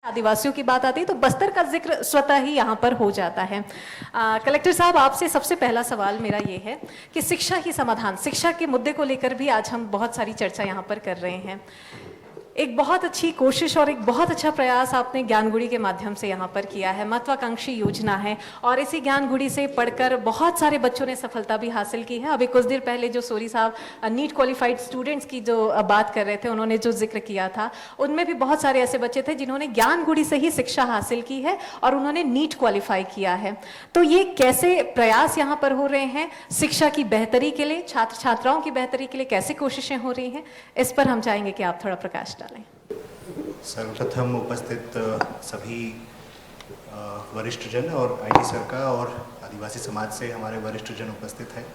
आदिवासियों की बात आती है तो बस्तर का जिक्र स्वतः ही यहाँ पर हो जाता है। कलेक्टर साहब, आपसे सबसे पहला सवाल मेरा ये है कि शिक्षा ही समाधान, शिक्षा के मुद्दे को लेकर भी आज हम बहुत सारी चर्चा यहाँ पर कर रहे हैं। एक बहुत अच्छी कोशिश और एक बहुत अच्छा प्रयास आपने ज्ञानगुड़ी के माध्यम से यहाँ पर किया है। महत्वाकांक्षी योजना है और इसी ज्ञानगुड़ी से पढ़कर बहुत सारे बच्चों ने सफलता भी हासिल की है। अभी कुछ देर पहले जो सोरी साहब नीट क्वालिफाइड स्टूडेंट्स की जो बात कर रहे थे, उन्होंने जो जिक्र किया था, उनमें भी बहुत सारे ऐसे बच्चे थे जिन्होंने ज्ञानगुड़ी से ही शिक्षा हासिल की है और उन्होंने नीट क्वालिफाई किया है। तो ये कैसे प्रयास यहाँ पर हो रहे हैं शिक्षा की बेहतरी के लिए, छात्र छात्राओं की बेहतरी के लिए कैसे कोशिशें हो रही हैं, इस पर हम चाहेंगे कि आप थोड़ा प्रकाश डालें। सर्वप्रथम उपस्थित सभी वरिष्ठ जन और आईटी सर का और आदिवासी समाज से हमारे वरिष्ठ जन उपस्थित हैं,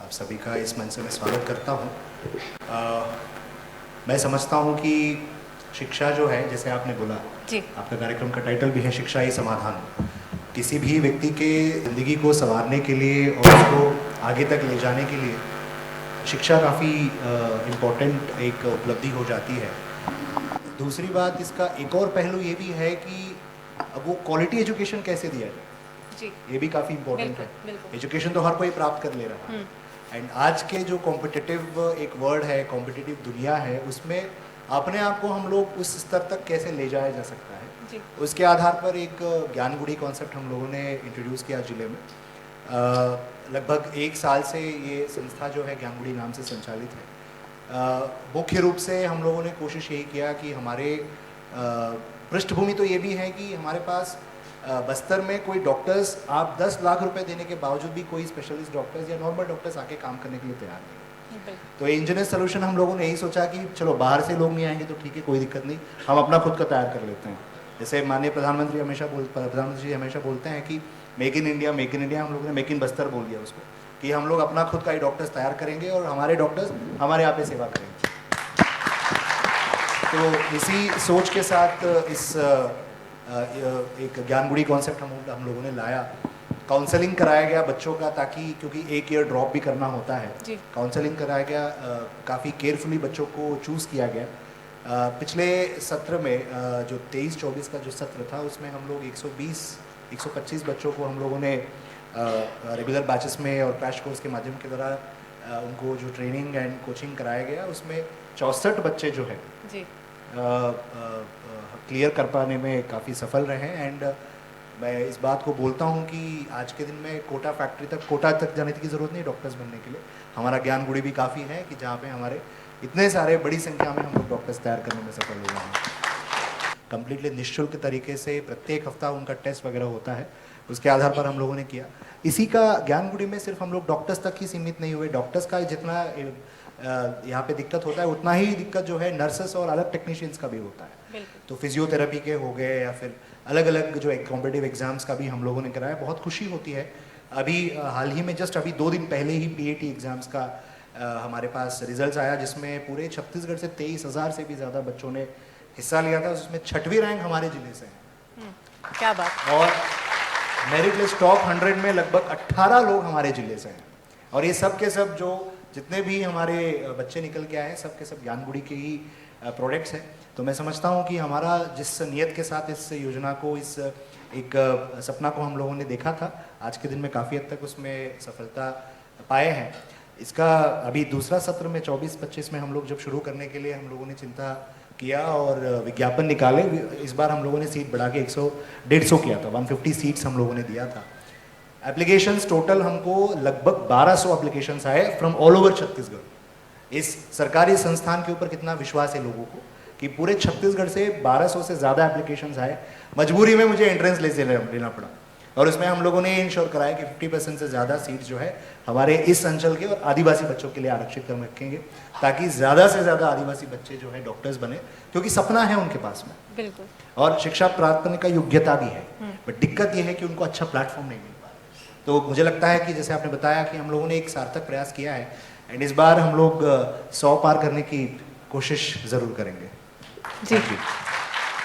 आप सभी का इस मंच से मैं स्वागत करता हूं। मैं समझता हूं कि शिक्षा जो है, जैसे आपने बोला जी, आपका कार्यक्रम का टाइटल भी है शिक्षा ही समाधान। किसी भी व्यक्ति के ज़िंदगी को संवारने के लिए और उसको आगे तक ले जाने के लिए शिक्षा काफ़ी इम्पोर्टेंट एक उपलब्धि हो जाती है। दूसरी बात, इसका एक और पहलू ये भी है कि अब वो क्वालिटी एजुकेशन कैसे दिया जाए जी, ये भी काफ़ी इम्पोर्टेंट है। एजुकेशन तो हर कोई प्राप्त कर ले रहा है एंड आज के जो कॉम्पिटिटिव एक वर्ल्ड है, कॉम्पिटिटिव दुनिया है, उसमें अपने आप को हम लोग उस स्तर तक कैसे ले जाया जा सकता है जी। उसके आधार पर एक ज्ञानगुड़ी कॉन्सेप्ट हम लोगों ने इंट्रोड्यूस किया जिले में। लगभग 1 साल से ये संस्था जो है ज्ञानगुड़ी नाम से संचालित है। मुख्य रूप से हम लोगों ने कोशिश यही किया कि हमारे पृष्ठभूमि तो ये भी है कि हमारे पास बस्तर में कोई डॉक्टर्स, आप 10 लाख रुपए देने के बावजूद भी कोई स्पेशलिस्ट डॉक्टर्स या नॉर्मल डॉक्टर्स आके काम करने के लिए तैयार नहीं। तो इंजीनियर सोल्यूशन हम लोगों ने यही सोचा कि चलो बाहर से लोग नहीं आएंगे तो ठीक है, कोई दिक्कत नहीं, हम अपना खुद का तैयार कर लेते हैं। जैसे माननीय प्रधानमंत्री जी हमेशा बोलते हैं कि make in India, make in India, हम लोगों ने मेक इन बस्तर बोल दिया उसको, कि हम लोग अपना खुद का ही डॉक्टर्स तैयार करेंगे और हमारे डॉक्टर्स हमारे यहाँ पे सेवा करेंगे। तो इसी सोच के साथ इस एक ज्ञानगुड़ी कॉन्सेप्ट हम लोगों ने लाया। काउंसलिंग कराया गया बच्चों का, ताकि क्योंकि 1 ईयर ड्रॉप भी करना होता है, काउंसलिंग कराया गया, काफ़ी केयरफुली बच्चों को चूज़ किया गया। पिछले सत्र में जो 23-24 का जो सत्र था, उसमें हम लोग 120-125 बच्चों को हम लोगों ने रेगुलर बैचेस में और क्रैश कोर्स के माध्यम के द्वारा उनको जो ट्रेनिंग एंड कोचिंग कराया गया, उसमें 64 बच्चे जो है क्लियर कर पाने में काफ़ी सफल रहे। एंड मैं इस बात को बोलता हूँ कि आज के दिन में कोटा तक जाने की ज़रूरत नहीं डॉक्टर्स बनने के लिए। हमारा ज्ञानगुड़ी भी काफ़ी है कि जहाँ पे हमारे इतने सारे बड़ी संख्या में हम लोग डॉक्टर्स तैयार करने में सफल हुए हैं। कम्प्लीटली निःशुल्क तरीके से प्रत्येक हफ्ता उनका टेस्ट वगैरह होता है, उसके आधार पर हम लोगों ने किया। इसी का ज्ञानगुड़ी में सिर्फ हम लोग डॉक्टर्स तक ही सीमित नहीं हुए। डॉक्टर्स का जितना यहाँ पे दिक्कत होता है, उतना ही दिक्कत जो है नर्सेस और अलग टेक्नीशियंस का भी होता है। तो फिजियोथेरेपी के हो गए या फिर अलग अलग जो कॉम्पिटिटिव एग्जाम्स का भी हम लोगों ने कराया। बहुत खुशी होती है। अभी हाल ही में जस्ट अभी 2 दिन पहले ही PAT एग्जाम्स का हमारे पास रिजल्ट आया, जिसमें पूरे छत्तीसगढ़ से 23,000 से भी ज़्यादा बच्चों ने हिस्सा लिया था। उसमें 6वीं रैंक हमारे ज़िले से है। क्या बात। और मेरिट लिस्ट टॉप 100 में लगभग 18 लोग हमारे ज़िले से हैं। और ये सब के सब जो जितने भी हमारे बच्चे निकल के आए हैं, सब के सब ज्ञानगुड़ी के ही प्रोडक्ट्स हैं। तो मैं समझता हूँ कि हमारा जिस नियत के साथ इस योजना को, इस एक सपना को हम लोगों ने देखा था, आज के दिन में काफ़ी हद तक उसमें सफलता पाए हैं। इसका अभी दूसरा सत्र में 24-25 में हम लोग जब शुरू करने के लिए हम लोगों ने चिंता किया और विज्ञापन निकाले। इस बार हम लोगों ने सीट बढ़ा के 150 किया था, 150 सीट्स हम लोगों ने दिया था। एप्लीकेशंस टोटल हमको लगभग 1200 एप्लीकेशंस आए फ्रॉम ऑल ओवर छत्तीसगढ़। इस सरकारी संस्थान के ऊपर कितना विश्वास है लोगों को कि पूरे छत्तीसगढ़ से 1200 से ज़्यादा एप्लीकेशंस आए। मजबूरी में मुझे एंट्रेंस लेना पड़ा और उसमें हम लोगों ने इंश्योर कराया कि 50% से ज़्यादा सीट्स जो है हमारे इस अंचल के और आदिवासी बच्चों के लिए आरक्षित कर रखेंगे, ताकि ज़्यादा से ज़्यादा आदिवासी बच्चे जो है डॉक्टर्स बने, क्योंकि सपना है उनके पास में। बिल्कुल। और शिक्षा प्राप्त करने का योग्यता भी है, बट दिक्कत यह है कि उनको अच्छा प्लेटफॉर्म नहीं मिल पा रहा। तो मुझे लगता है कि जैसे आपने बताया कि हम लोगों ने एक सार्थक प्रयास किया है एंड इस बार हम लोग 100 पार करने की कोशिश ज़रूर करेंगे। जी।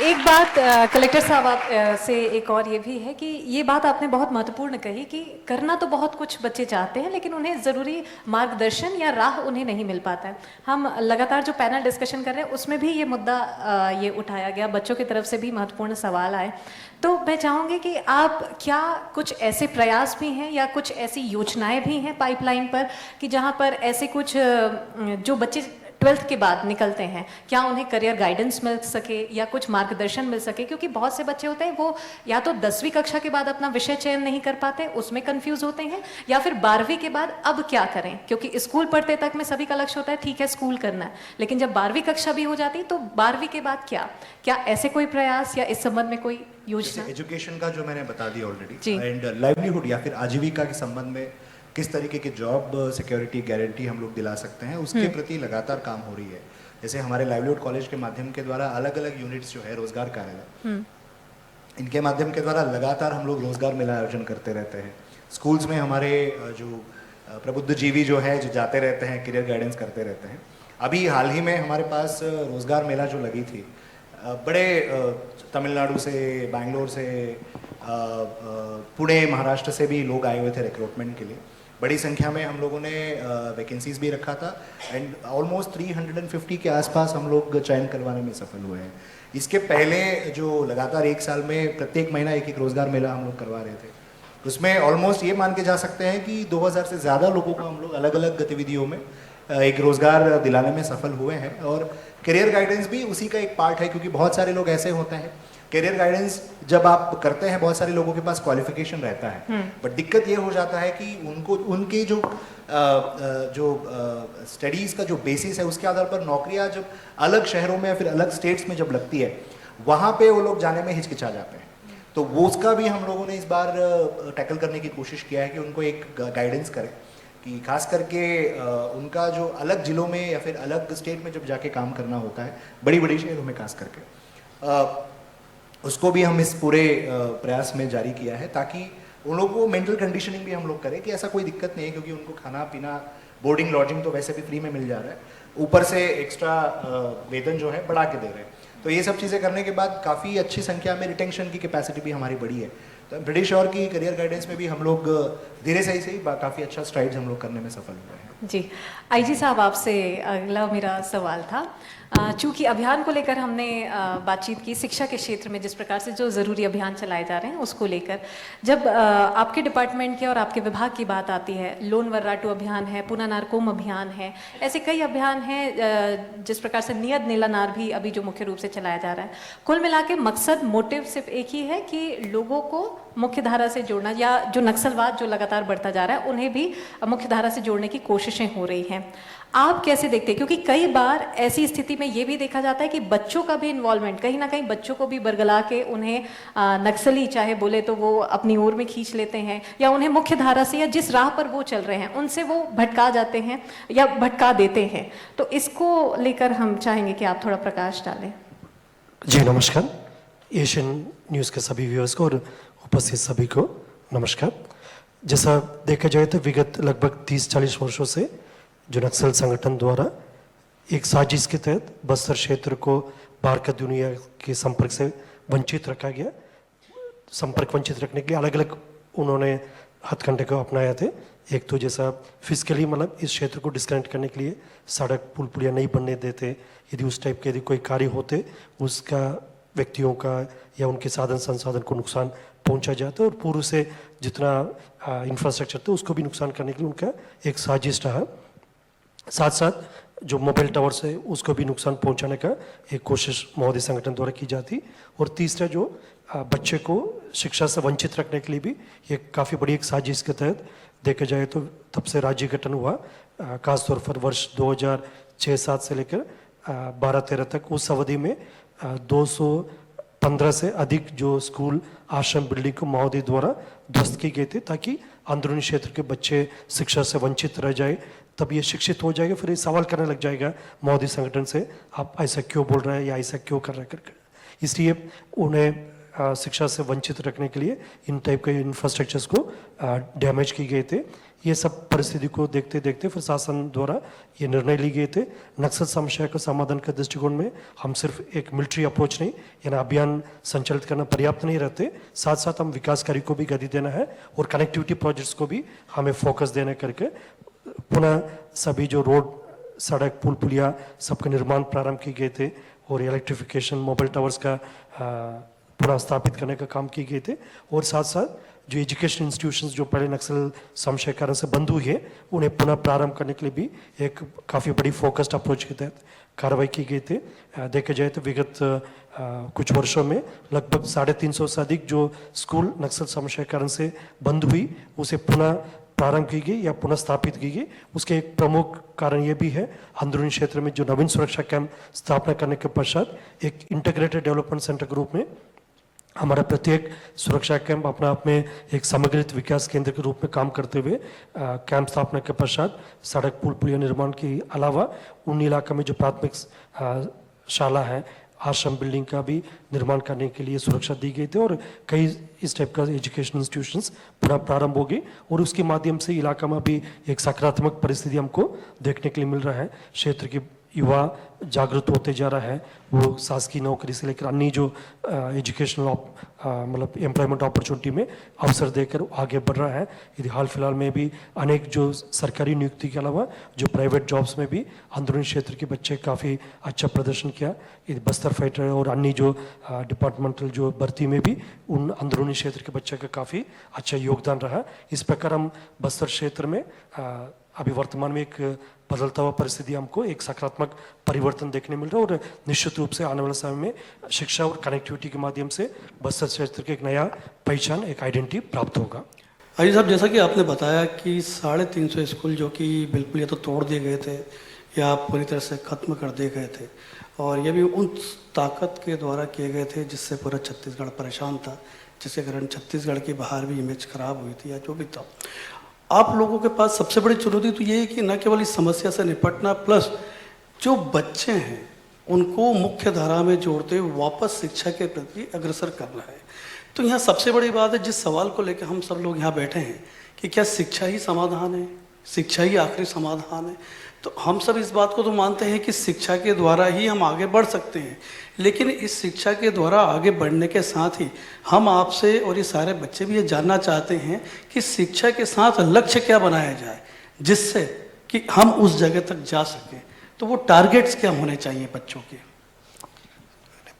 एक बात कलेक्टर साहब आप से एक और ये भी है कि ये बात आपने बहुत महत्वपूर्ण कही कि करना तो बहुत कुछ बच्चे चाहते हैं लेकिन उन्हें ज़रूरी मार्गदर्शन या राह उन्हें नहीं मिल पाता है। हम लगातार जो पैनल डिस्कशन कर रहे हैं उसमें भी ये मुद्दा ये उठाया गया, बच्चों की तरफ से भी महत्वपूर्ण सवाल आए। तो मैं चाहूँगी कि आप क्या कुछ ऐसे प्रयास भी हैं या कुछ ऐसी योजनाएं भी हैं पाइपलाइन पर कि जहाँ पर ऐसे कुछ जो बच्चे 12th के बाद निकलते हैं, क्या उन्हें करियर गाइडेंस मिल सके या कुछ मार्गदर्शन मिल सके? क्योंकि बहुत से बच्चे होते हैं वो या तो 10वीं कक्षा के बाद अपना विषय चयन नहीं कर पाते, उसमें कंफ्यूज होते हैं, या फिर 12वीं के बाद अब क्या करें, क्योंकि स्कूल पढ़ते तक में सभी का लक्ष्य होता है ठीक है स्कूल करना है, लेकिन जब 12वीं कक्षा भी हो जाती है तो 12वीं के बाद क्या ऐसे कोई प्रयास या इस संबंध में कोई योजना? एजुकेशन का जो मैंने बता दिया जी। ऑलरेडी, एंड लाइवलीहुड या फिर आजीविका के संबंध में किस तरीके की जॉब सिक्योरिटी गारंटी हम लोग दिला सकते हैं, उसके प्रति लगातार काम हो रही है। जैसे हमारे लाइवलीहुड कॉलेज के माध्यम के द्वारा अलग अलग यूनिट्स जो है रोजगार कार्यालय, इनके माध्यम के द्वारा लगातार हम लोग रोजगार मेला आयोजन करते रहते हैं। स्कूल्स में हमारे जो प्रबुद्ध जीवी जो है जो जाते रहते हैं, करियर गाइडेंस करते रहते हैं। अभी हाल ही में हमारे पास रोजगार मेला जो लगी थी, बड़े तमिलनाडु से, बैंगलोर से, पुणे, महाराष्ट्र से भी लोग आए हुए थे रिक्रूटमेंट के लिए। बड़ी संख्या में हम लोगों ने वैकेंसीज भी रखा था एंड ऑलमोस्ट 350 के आसपास हम लोग चयन करवाने में सफल हुए हैं। इसके पहले जो लगातार एक साल में प्रत्येक महीना एक रोजगार मेला हम लोग करवा रहे थे, उसमें ऑलमोस्ट ये मान के जा सकते हैं कि 2000 से ज़्यादा लोगों को हम लोग अलग अलग गतिविधियों में एक रोजगार दिलाने में सफल हुए हैं। और करियर गाइडेंस भी उसी का एक पार्ट है, क्योंकि बहुत सारे लोग ऐसे होते हैं, करियर गाइडेंस जब आप करते हैं बहुत सारे लोगों के पास क्वालिफिकेशन रहता है, बट दिक्कत ये हो जाता है कि उनको उनकी जो स्टडीज़ का जो बेसिस है उसके आधार पर नौकरियां जब अलग शहरों में या फिर अलग स्टेट्स में जब लगती है, वहाँ पे वो लोग जाने में हिचकिचा जाते हैं। तो वो उसका भी हम लोगों ने इस बार टैकल करने की कोशिश किया है कि उनको एक गाइडेंस करें कि खास करके उनका जो अलग जिलों में या फिर अलग स्टेट में जब जाके काम करना होता है, बड़ी बड़ी शहरों में खास करके, उसको भी हम इस पूरे प्रयास में जारी किया है ताकि उन लोगों को मेंटल कंडीशनिंग भी हम लोग करें कि ऐसा कोई दिक्कत नहीं है, क्योंकि उनको खाना पीना, बोर्डिंग लॉजिंग तो वैसे भी फ्री में मिल जा रहा है, ऊपर से एक्स्ट्रा वेतन जो है बढ़ा के दे रहे हैं। तो ये सब चीज़ें करने के बाद काफ़ी अच्छी संख्या में रिटेंशन की कैपेसिटी भी हमारी बढ़ी है। तो ब्रिटिश और की करियर गाइडेंस में भी हम लोग धीरे से ही काफ़ी अच्छा स्ट्राइड्स हम लोग करने में सफल हुए हैं। जी, आईजी साहब आपसे अगला मेरा सवाल था, चूंकि अभियान को लेकर हमने बातचीत की, शिक्षा के क्षेत्र में जिस प्रकार से जो ज़रूरी अभियान चलाए जा रहे हैं उसको लेकर, जब आपके डिपार्टमेंट के और आपके विभाग की बात आती है, लोन वर्राटू अभियान है, पुना नारकोम अभियान है, ऐसे कई अभियान हैं, जिस प्रकार से नियत नीलानार भी अभी जो मुख्य रूप से चलाया जा रहा है, कुल मिला के मकसद, मोटिव सिर्फ एक ही है कि लोगों को मुख्य धारा से जोड़ना, या जो नक्सलवाद जो लगातार बढ़ता जा रहा है उन्हें भी मुख्य धारा से जोड़ने की कोशिशें हो रही हैं। आप कैसे देखते हैं, क्योंकि कई बार ऐसी स्थिति में ये भी देखा जाता है कि बच्चों का भी इन्वॉल्वमेंट, कहीं ना कहीं बच्चों को भी बरगला के उन्हें नक्सली चाहे बोले तो वो अपनी ओर में खींच लेते हैं, या उन्हें मुख्य धारा से या जिस राह पर वो चल रहे हैं उनसे वो भटका जाते हैं या भटका देते हैं। तो इसको लेकर हम चाहेंगे कि आप थोड़ा प्रकाश डालें। जी नमस्कार, एशियन न्यूज़ के सभी व्यूअर्स को और उपस्थित सभी को नमस्कार। जैसा देखा जाए तो विगत लगभग 30-40 वर्षों से जो नक्सल संगठन द्वारा एक साजिश के तहत बस्तर क्षेत्र को बाहर का दुनिया के संपर्क से वंचित रखा गया। संपर्क वंचित रखने के लिए अलग अलग उन्होंने हथकंडे को अपनाया थे। एक तो जैसा फिजिकली मतलब इस क्षेत्र को डिस्कनेक्ट करने के लिए सड़क पुल पुलिया नहीं बनने देते, यदि उस टाइप के यदि कोई कार्य होते उसका व्यक्तियों का या उनके साधन संसाधन को नुकसान पहुंचा जाता है, और पूर्व से जितना इंफ्रास्ट्रक्चर था उसको भी नुकसान करने के लिए उनका एक साजिश रहा। साथ साथ जो मोबाइल टावर्स है उसको भी नुकसान पहुंचाने का एक कोशिश महोदय संगठन द्वारा की जाती। और तीसरा जो बच्चे को शिक्षा से वंचित रखने के लिए भी ये काफ़ी बड़ी एक साजिश के तहत देखा जाए तो तब से राज्य गठन हुआ, खासतौर पर वर्ष 2006-07 से लेकर 12-13 तक, उस अवधि में 215 से अधिक जो स्कूल आश्रम बिल्डिंग को महोदय द्वारा ध्वस्त की गए थे ताकि अंदरूनी क्षेत्र के बच्चे शिक्षा से वंचित रह जाए। तब ये शिक्षित हो जाएगा, फिर ये सवाल करने लग जाएगा महोदय संगठन से, आप ऐसा क्यों बोल रहे हैं या ऐसा क्यों कर रहे हैं करके। इसलिए उन्हें शिक्षा से वंचित रखने के लिए इन टाइप के इंफ्रास्ट्रक्चर्स को डैमेज किए गए थे। ये सब परिस्थिति को देखते देखते फिर शासन द्वारा ये निर्णय लिए गए थे। नक्सल समस्या का समाधान के दृष्टिकोण में हम सिर्फ एक मिलिट्री अप्रोच नहीं यानी अभियान संचालित करना पर्याप्त नहीं रहते, साथ साथ हम विकास कार्य को भी गति देना है और कनेक्टिविटी प्रोजेक्ट्स को भी हमें फोकस देने करके पुनः सभी जो रोड, सड़क, पुल पुलिया सबका निर्माण प्रारंभ किए गए थे और इलेक्ट्रिफिकेशन, मोबाइल टावर्स का पुनः स्थापित करने का काम किए गए थे। और साथ साथ जो एजुकेशन इंस्टीट्यूशंस जो पहले नक्सल समस्या के कारण से बंद हुई है उन्हें पुनः प्रारंभ करने के लिए भी एक काफ़ी बड़ी फोकस्ड अप्रोच के तहत कार्रवाई की गई थी। देखा जाए तो विगत कुछ वर्षों में लगभग 350 से अधिक जो स्कूल नक्सल समस्या के कारण से बंद हुई उसे पुनः प्रारंभ की गई या पुनः स्थापित की गई। उसके एक प्रमुख कारण ये भी है अंदरूनी क्षेत्र में जो नवीन सुरक्षा कैंप स्थापना करने के पश्चात एक इंटीग्रेटेड डेवलपमेंट सेंटर के रूप में हमारा प्रत्येक सुरक्षा कैंप अपने आप में एक समग्रित विकास केंद्र के रूप में काम करते हुए कैंप स्थापना के पश्चात सड़क, पुल पुलिया निर्माण के अलावा उन इलाका में जो प्राथमिक शाला है, आश्रम बिल्डिंग का भी निर्माण करने के लिए सुरक्षा दी गई थी और कई इस टाइप का एजुकेशन इंस्टीट्यूशंस पुनः प्रारंभ हो गई और उसके माध्यम से इलाका में भी एक सकारात्मक परिस्थिति हमको देखने के लिए मिल रहा है। क्षेत्र के युवा जागरूक होते जा रहा है, वो शासकीय नौकरी से लेकर अन्य जो एजुकेशनल मतलब एम्प्लॉयमेंट अपॉर्चुनिटी में अवसर देकर आगे बढ़ रहा है। यदि हाल फिलहाल में भी अनेक जो सरकारी नियुक्ति के अलावा जो प्राइवेट जॉब्स में भी अंदरूनी क्षेत्र के बच्चे काफ़ी अच्छा प्रदर्शन किया। यदि बस्तर फाइटर और अन्य जो डिपार्टमेंटल जो भर्ती में भी उन अंदरूनी क्षेत्र के बच्चे का काफ़ी अच्छा योगदान रहा। इस प्रकार हम बस्तर क्षेत्र में अभी वर्तमान में एक बदलता हुआ परिस्थिति हमको एक सकारात्मक परिवर्तन देखने मिल रहा है और निश्चित रूप से आने वाले समय में शिक्षा और कनेक्टिविटी के माध्यम से बस्तर क्षेत्र के एक नया पहचान, एक आइडेंटिटी प्राप्त होगा। अजी साहब, जैसा कि आपने बताया कि 350 स्कूल जो कि बिल्कुल या तो तोड़ दिए गए थे या पूरी तरह से ख़त्म कर दिए गए थे और ये भी उन ताकत के द्वारा किए गए थे जिससे पूरा छत्तीसगढ़ परेशान था, जिसके कारण छत्तीसगढ़ की बाहर भी इमेज खराब हुई थी या जो भी था। आप लोगों के पास सबसे बड़ी चुनौती तो ये है कि न केवल इस समस्या से निपटना प्लस जो बच्चे हैं उनको मुख्य धारा में जोड़ते हुए वापस शिक्षा के प्रति अग्रसर करना है। तो यहाँ सबसे बड़ी बात है, जिस सवाल को लेकर हम सब लोग यहाँ बैठे हैं कि क्या शिक्षा ही समाधान है, शिक्षा ही आखिरी समाधान है। तो हम सब इस बात को तो मानते हैं कि शिक्षा के द्वारा ही हम आगे बढ़ सकते हैं, लेकिन इस शिक्षा के द्वारा आगे बढ़ने के साथ ही हम आपसे और ये सारे बच्चे भी ये जानना चाहते हैं कि शिक्षा के साथ लक्ष्य क्या बनाया जाए जिससे कि हम उस जगह तक जा सकें। तो वो टारगेट्स क्या होने चाहिए बच्चों के?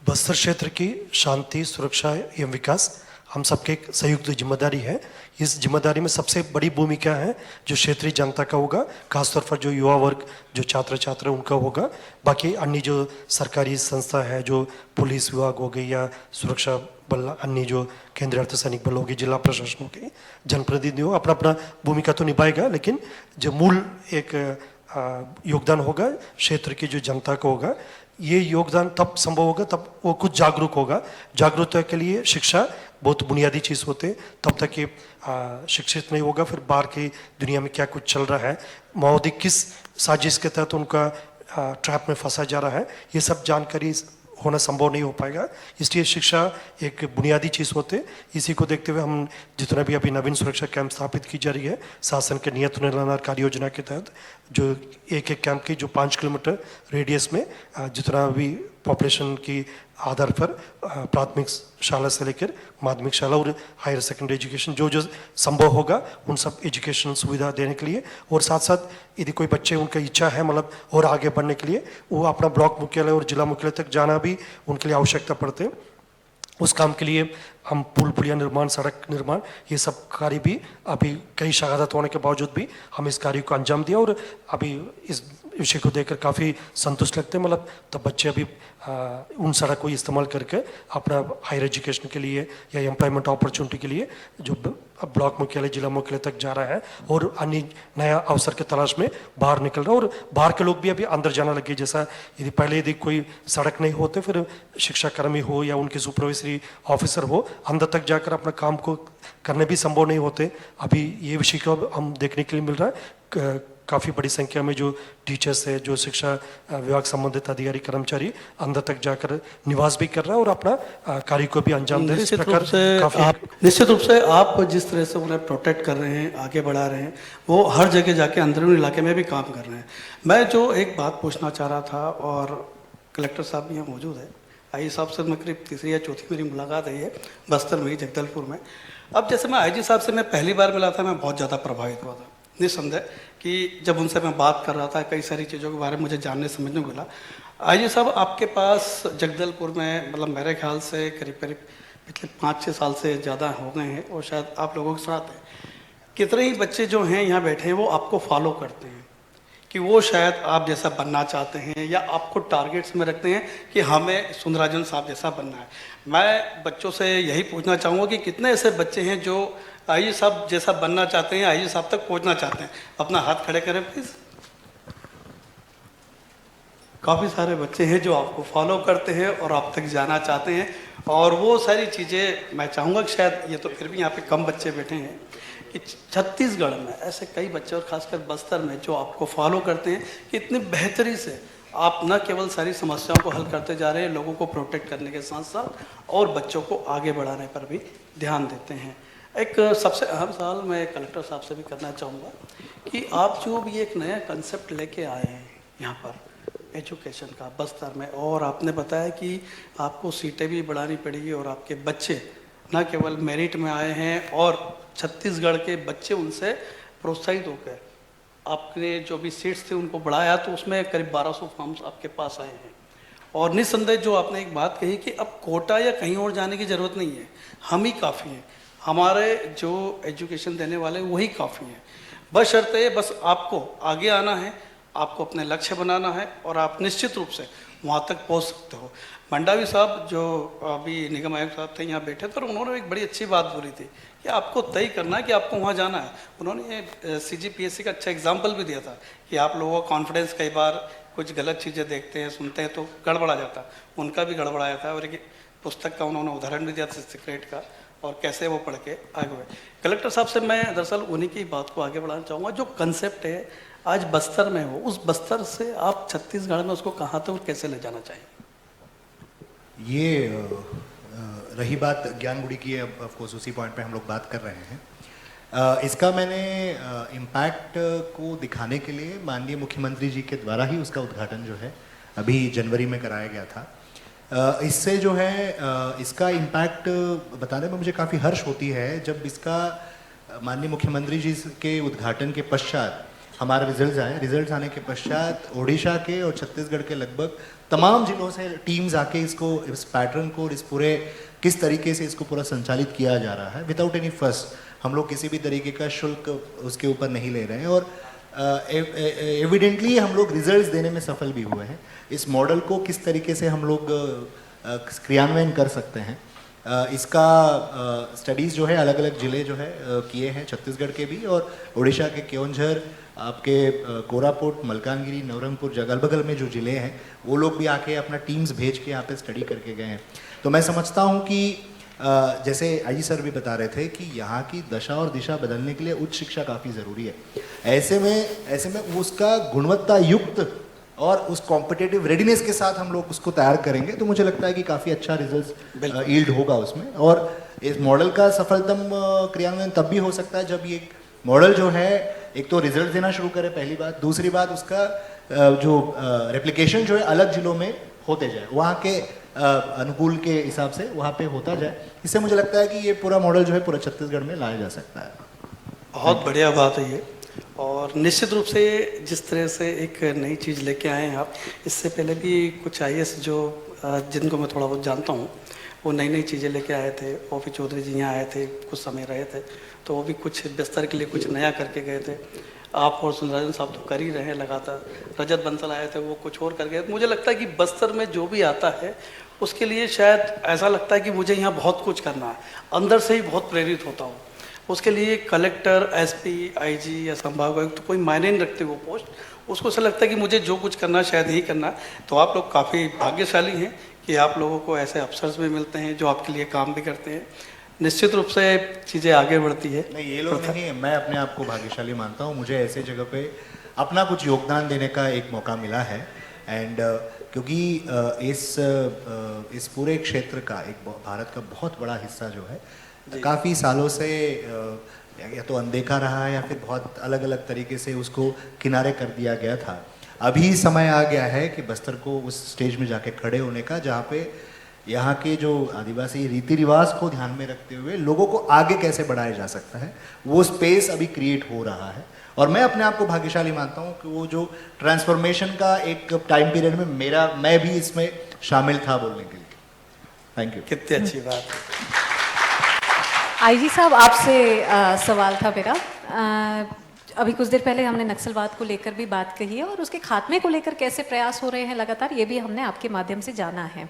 बस्तर क्षेत्र की शांति, सुरक्षा एवं विकास हम सबके एक संयुक्त जिम्मेदारी है। इस जिम्मेदारी में सबसे बड़ी भूमिका है जो क्षेत्रीय जनता का होगा, खासतौर पर जो युवा वर्ग, जो छात्र छात्रा उनका होगा। बाकी अन्य जो सरकारी संस्था है, जो पुलिस विभाग हो गई या सुरक्षा बल, अन्य जो केंद्रीय अर्धसैनिक बल होगी, जिला प्रशासन हो गई, जनप्रतिनिधि हो, अपना अपना भूमिका तो निभाएगा, लेकिन जो मूल एक योगदान होगा क्षेत्र की जो जनता का होगा। ये योगदान तब संभव होगा तब वो कुछ जागरूक होगा। जागरूकता के लिए शिक्षा बहुत बुनियादी चीज़ होते, तब तक ये शिक्षित नहीं होगा फिर बाहर की दुनिया में क्या कुछ चल रहा है, माओवादी किस साजिश के तहत उनका ट्रैप में फंसा जा रहा है, ये सब जानकारी होना संभव नहीं हो पाएगा। इसलिए शिक्षा एक बुनियादी चीज़ होते। इसी को देखते हुए हम जितना भी अभी नवीन सुरक्षा कैंप स्थापित की जा रही है शासन के नियत निर्धारण कार्य योजना के तहत, जो एक एक कैंप की जो 5 किलोमीटर रेडियस में जितना भी पॉपुलेशन की आधार पर प्राथमिक शाला से लेकर माध्यमिक शाला और हायर सेकेंडरी एजुकेशन जो जो संभव होगा उन सब एजुकेशनल सुविधा देने के लिए, और साथ साथ यदि कोई बच्चे उनका इच्छा है मतलब और आगे बढ़ने के लिए वो अपना ब्लॉक मुख्यालय और जिला मुख्यालय तक जाना भी उनके लिए आवश्यकता पड़ते। उस काम के लिए हम पुल पुलिया निर्माण, सड़क निर्माण, ये सब कार्य भी अभी कई शहादत होने के बावजूद भी हम इस कार्य को अंजाम दिया और अभी इस विषय को देखकर काफ़ी संतुष्ट लगते हैं। मतलब तब बच्चे अभी उन सड़क को इस्तेमाल करके अपना हायर एजुकेशन के लिए या एम्प्लॉयमेंट अपॉर्चुनिटी के लिए जो ब्लॉक मुख्यालय, जिला मुख्यालय तक जा रहा है और अन्य नया अवसर के तलाश में बाहर निकल रहा है। और बाहर के लोग भी अभी अंदर जाना लगे। जैसा यदि पहले यदि कोई सड़क नहीं होते फिर शिक्षाकर्मी हो या उनके सुपरवाइजरी ऑफिसर हो अंदर तक जाकर अपना काम को करने भी संभव नहीं होते। अभी ये विषय को हम देखने के लिए मिल रहा है। काफ़ी बड़ी संख्या में जो टीचर्स है, जो शिक्षा विभाग संबंधित अधिकारी कर्मचारी अंदर तक जाकर निवास भी कर रहा है और अपना कार्य को भी अंजाम दे रहे हैं। इस प्रकार से आप निश्चित रूप से आप जिस तरह से उन्हें प्रोटेक्ट कर रहे हैं, आगे बढ़ा रहे हैं, वो हर जगह जाके अंदरूनी इलाके में भी काम कर रहे हैं। मैं जो एक बात पूछना चाह रहा था, और कलेक्टर साहब भी यहाँ मौजूद है, आई साहब से मैं करीब तीसरी या चौथी मेरी मुलाकात है ये बस्तर में ही, जगदलपुर में। अब जैसे मैं IG साहब से मैं पहली बार मिला था, मैं बहुत ज़्यादा प्रभावित हुआ था। निस्संदेह कि जब उनसे मैं बात कर रहा था, कई सारी चीज़ों के बारे में मुझे जानने समझने को मिला। IG साहब, आपके पास जगदलपुर में मतलब मेरे ख्याल से करीब करीब पिछले 5-6 साल से ज़्यादा हो गए हैं, और शायद आप लोगों के साथ हैं। कितने ही बच्चे जो हैं यहाँ बैठे हैं वो आपको फॉलो करते हैं कि वो शायद आप जैसा बनना चाहते हैं, या आपको टारगेट्स में रखते हैं कि हमें सुंदराजन साहब जैसा बनना है। मैं बच्चों से यही पूछना चाहूँगा कि कितने ऐसे बच्चे हैं जो IG साहब जैसा बनना चाहते हैं, IG साहब तक पहुँचना चाहते हैं? अपना हाथ खड़े करें प्लीज़। काफ़ी सारे बच्चे हैं जो आपको फॉलो करते हैं और आप तक जाना चाहते हैं, और वो सारी चीज़ें मैं चाहूँगा कि शायद ये तो फिर भी यहाँ पे कम बच्चे बैठे हैं कि छत्तीसगढ़ में ऐसे कई बच्चे, और खासकर बस्तर में, जो आपको फॉलो करते हैं कि इतनी बेहतरी से आप न केवल सारी समस्याओं को हल करते जा रहे हैं, लोगों को प्रोटेक्ट करने के साथ साथ और बच्चों को आगे बढ़ाने पर भी ध्यान देते हैं। एक सबसे अहम सवाल मैं कलेक्टर साहब से भी करना चाहूँगा कि आप जो भी एक नया कंसेप्ट लेके आए हैं यहाँ पर एजुकेशन का बस्तर में, और आपने बताया कि आपको सीटें भी बढ़ानी पड़ेगी, और आपके बच्चे न केवल मेरिट में आए हैं, और छत्तीसगढ़ के बच्चे उनसे प्रोत्साहित होकर आपने जो भी सीट्स थे उनको बढ़ाया, तो उसमें करीब 1200 फॉर्म्स आपके पास आए हैं। और निस्संदेह जो आपने एक बात कही कि अब कोटा या कहीं और जाने की ज़रूरत नहीं है, हम ही काफ़ी हैं, हमारे जो एजुकेशन देने वाले वही काफ़ी हैं। बशर्ते बस आपको आगे आना है, आपको अपने लक्ष्य बनाना है, और आप निश्चित रूप से वहाँ तक पहुँच सकते हो। मंडावी साहब जो अभी निगम आयुक्त साहब थे यहाँ बैठे थे, और उन्होंने एक बड़ी अच्छी बात बोली थी कि आपको तय करना है कि आपको वहाँ जाना है। उन्होंने CGPSC का अच्छा एग्जाम्पल भी दिया था कि आप लोगों का कॉन्फिडेंस कई बार कुछ गलत चीज़ें देखते हैं, सुनते हैं तो गड़बड़ा जाता है, उनका भी गड़बड़ाया था। और एक पुस्तक का उन्होंने उदाहरण भी दिया था, सीक्रेट का, और कैसे वो पढ़ के आगे हुए। कलेक्टर साहब से मैं दरअसल उन्हीं की बात को आगे बढ़ाना चाहूँगा, जो कंसेप्ट है आज बस्तर में हो, उस बस्तर से आप छत्तीसगढ़ में उसको कहाँ तक और कैसे ले जाना चाहिए? ये रही बात ज्ञानगुड़ी की, ऑफ कोर्स उसी पॉइंट पे हम लोग बात कर रहे हैं। इसका मैंने इम्पैक्ट को दिखाने के लिए माननीय मुख्यमंत्री जी के द्वारा ही उसका उद्घाटन जो है अभी जनवरी में कराया गया था। इससे जो है इसका इम्पैक्ट बताने में मुझे काफ़ी हर्ष होती है जब इसका माननीय मुख्यमंत्री जी के उद्घाटन के पश्चात हमारे रिजल्ट्स आने के पश्चात ओडिशा के और छत्तीसगढ़ के लगभग तमाम जिलों से टीम्स आके इसको, इस पैटर्न को, इस पूरे किस तरीके से इसको पूरा संचालित किया जा रहा है विदाउट एनी फर्स्ट, हम लोग किसी भी तरीके का शुल्क उसके ऊपर नहीं ले रहे हैं, और एविडेंटली हम लोग रिजल्ट्स देने में सफल भी हुए हैं। इस मॉडल को किस तरीके से हम लोग क्रियान्वयन कर सकते हैं, इसका स्टडीज़ जो है अलग अलग ज़िले जो है किए हैं, छत्तीसगढ़ के भी और उड़ीसा के केओंझर, आपके कोरापुट, मलकानगिरी, नवरंगपुर, जगल बगल में जो ज़िले हैं वो लोग भी आके अपना टीम्स भेज के यहाँ पे स्टडी करके गए हैं। तो मैं समझता हूँ कि जैसे IG सर भी बता रहे थे कि यहाँ की दशा और दिशा बदलने के लिए उच्च शिक्षा काफ़ी ज़रूरी है। ऐसे में उसका गुणवत्ता युक्त और उस कॉम्पिटिटिव रेडीनेस के साथ हम लोग उसको तैयार करेंगे तो मुझे लगता है कि काफ़ी अच्छा रिजल्ट यील्ड होगा उसमें। और इस मॉडल का सफलतम क्रियान्वयन तब भी हो सकता है जब ये मॉडल जो है एक तो रिजल्ट देना शुरू करे, पहली बात, दूसरी बात उसका जो रेप्लिकेशन जो है अलग जिलों में होते जाए, वहाँ के अनुकूल के हिसाब से वहाँ पे होता जाए। इससे मुझे लगता है कि ये पूरा मॉडल जो है पूरा छत्तीसगढ़ में लाया जा सकता है। बहुत बढ़िया बात है ये, और निश्चित रूप से जिस तरह से एक नई चीज़ लेके आए हैं आप, इससे पहले भी कुछ IAS जो जिनको मैं थोड़ा बहुत जानता हूँ वो नई नई चीज़ें लेके आए थे। OP चौधरी जी यहाँ आए थे, कुछ समय रहे थे, तो वो भी कुछ बस्तर के लिए कुछ नया करके गए थे। आप और सुंदराजन साहब तो कर ही रहे हैं लगातार। रजत बंसल आए थे, वो कुछ और कर गए। मुझे लगता है कि बस्तर में जो भी आता है उसके लिए शायद ऐसा लगता है कि मुझे यहाँ बहुत कुछ करना है, अंदर से ही बहुत प्रेरित होता हूँ। उसके लिए कलेक्टर, SP, IG या संभागायुक्त तो कोई मायने नहीं रखते वो पोस्ट, उसको ऐसा लगता है कि मुझे जो कुछ करना शायद ही करना। तो आप लोग काफ़ी भाग्यशाली हैं कि आप लोगों को ऐसे अफसर्स भी मिलते हैं जो आपके लिए काम भी करते हैं। निश्चित रूप से चीज़ें आगे बढ़ती है। नहीं, ये लोग नहीं, मैं अपने आप को भाग्यशाली मानता हूँ, मुझे ऐसे जगह पे अपना कुछ योगदान देने का एक मौका मिला है। एंड क्योंकि इस पूरे क्षेत्र का एक भारत का बहुत बड़ा हिस्सा जो है काफ़ी सालों से या तो अनदेखा रहा है या फिर बहुत अलग अलग तरीके से उसको किनारे कर दिया गया था। अभी समय आ गया है कि बस्तर को उस स्टेज में जाके खड़े होने का जहाँ पे यहाँ के जो आदिवासी रीति रिवाज को ध्यान में रखते हुए लोगों को आगे कैसे बढ़ाया जा सकता है, वो स्पेस अभी क्रिएट हो रहा है। और मैं अपने आप को भाग्यशाली मानता हूँ कि वो जो ट्रांसफॉर्मेशन का एक टाइम पीरियड में मैं भी इसमें शामिल था बोलने के लिए। Thank you. कितनी अच्छी बात है। आईजी साहब, आपसे सवाल था मेरा। अभी कुछ देर पहले हमने नक्सलवाद को लेकर भी बात कही है और उसके खात्मे को लेकर कैसे प्रयास हो रहे हैं लगातार, ये भी हमने आपके माध्यम से जाना है।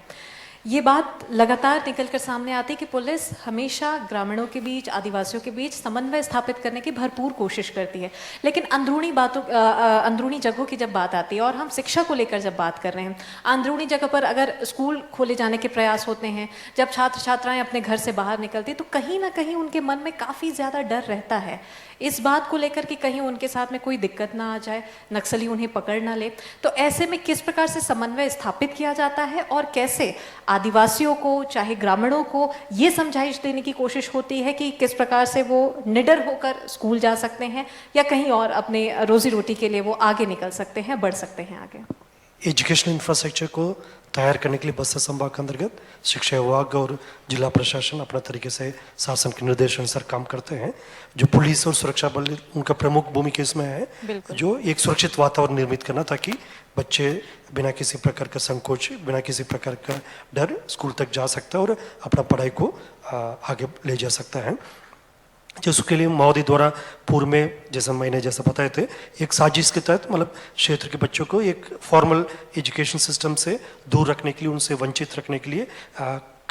ये बात लगातार निकल कर सामने आती है कि पुलिस हमेशा ग्रामीणों के बीच, आदिवासियों के बीच समन्वय स्थापित करने की भरपूर कोशिश करती है, लेकिन अंदरूनी जगहों की जब बात आती है और हम शिक्षा को लेकर जब बात कर रहे हैं, अंदरूनी जगह पर अगर स्कूल खोले जाने के प्रयास होते हैं, जब छात्र छात्राएं अपने घर से बाहर निकलती हैं, तो कहीं ना कहीं उनके मन में काफ़ी ज़्यादा डर रहता है इस बात को लेकर कि कहीं उनके साथ में कोई दिक्कत ना आ जाए, नक्सली उन्हें पकड़ ना ले। तो ऐसे में किस प्रकार से समन्वय स्थापित किया जाता है और कैसे आदिवासियों को, चाहे ग्रामीणों को, ये समझाइश देने की कोशिश होती है कि किस प्रकार से वो निडर होकर स्कूल जा सकते हैं या कहीं और अपने रोजी रोटी के लिए वो आगे निकल सकते हैं, बढ़ सकते हैं आगे? एजुकेशनल इंफ्रास्ट्रक्चर को तैयार करने के लिए बस्तर संभाग के अंतर्गत शिक्षा विभाग और जिला प्रशासन अपना तरीके से शासन के निर्देश अनुसार काम करते हैं। जो पुलिस और सुरक्षा बल, उनका प्रमुख भूमिका इसमें है जो एक सुरक्षित वातावरण निर्मित करना, ताकि बच्चे बिना किसी प्रकार का संकोच, बिना किसी प्रकार का डर स्कूल तक जा सकता है और अपना पढ़ाई को आगे ले जा सकता है। जिसके लिए महोदय द्वारा पूर्व में जैसा मैंने बताए थे, एक साजिश के तहत मतलब क्षेत्र के बच्चों को एक फॉर्मल एजुकेशन सिस्टम से दूर रखने के लिए, उनसे वंचित रखने के लिए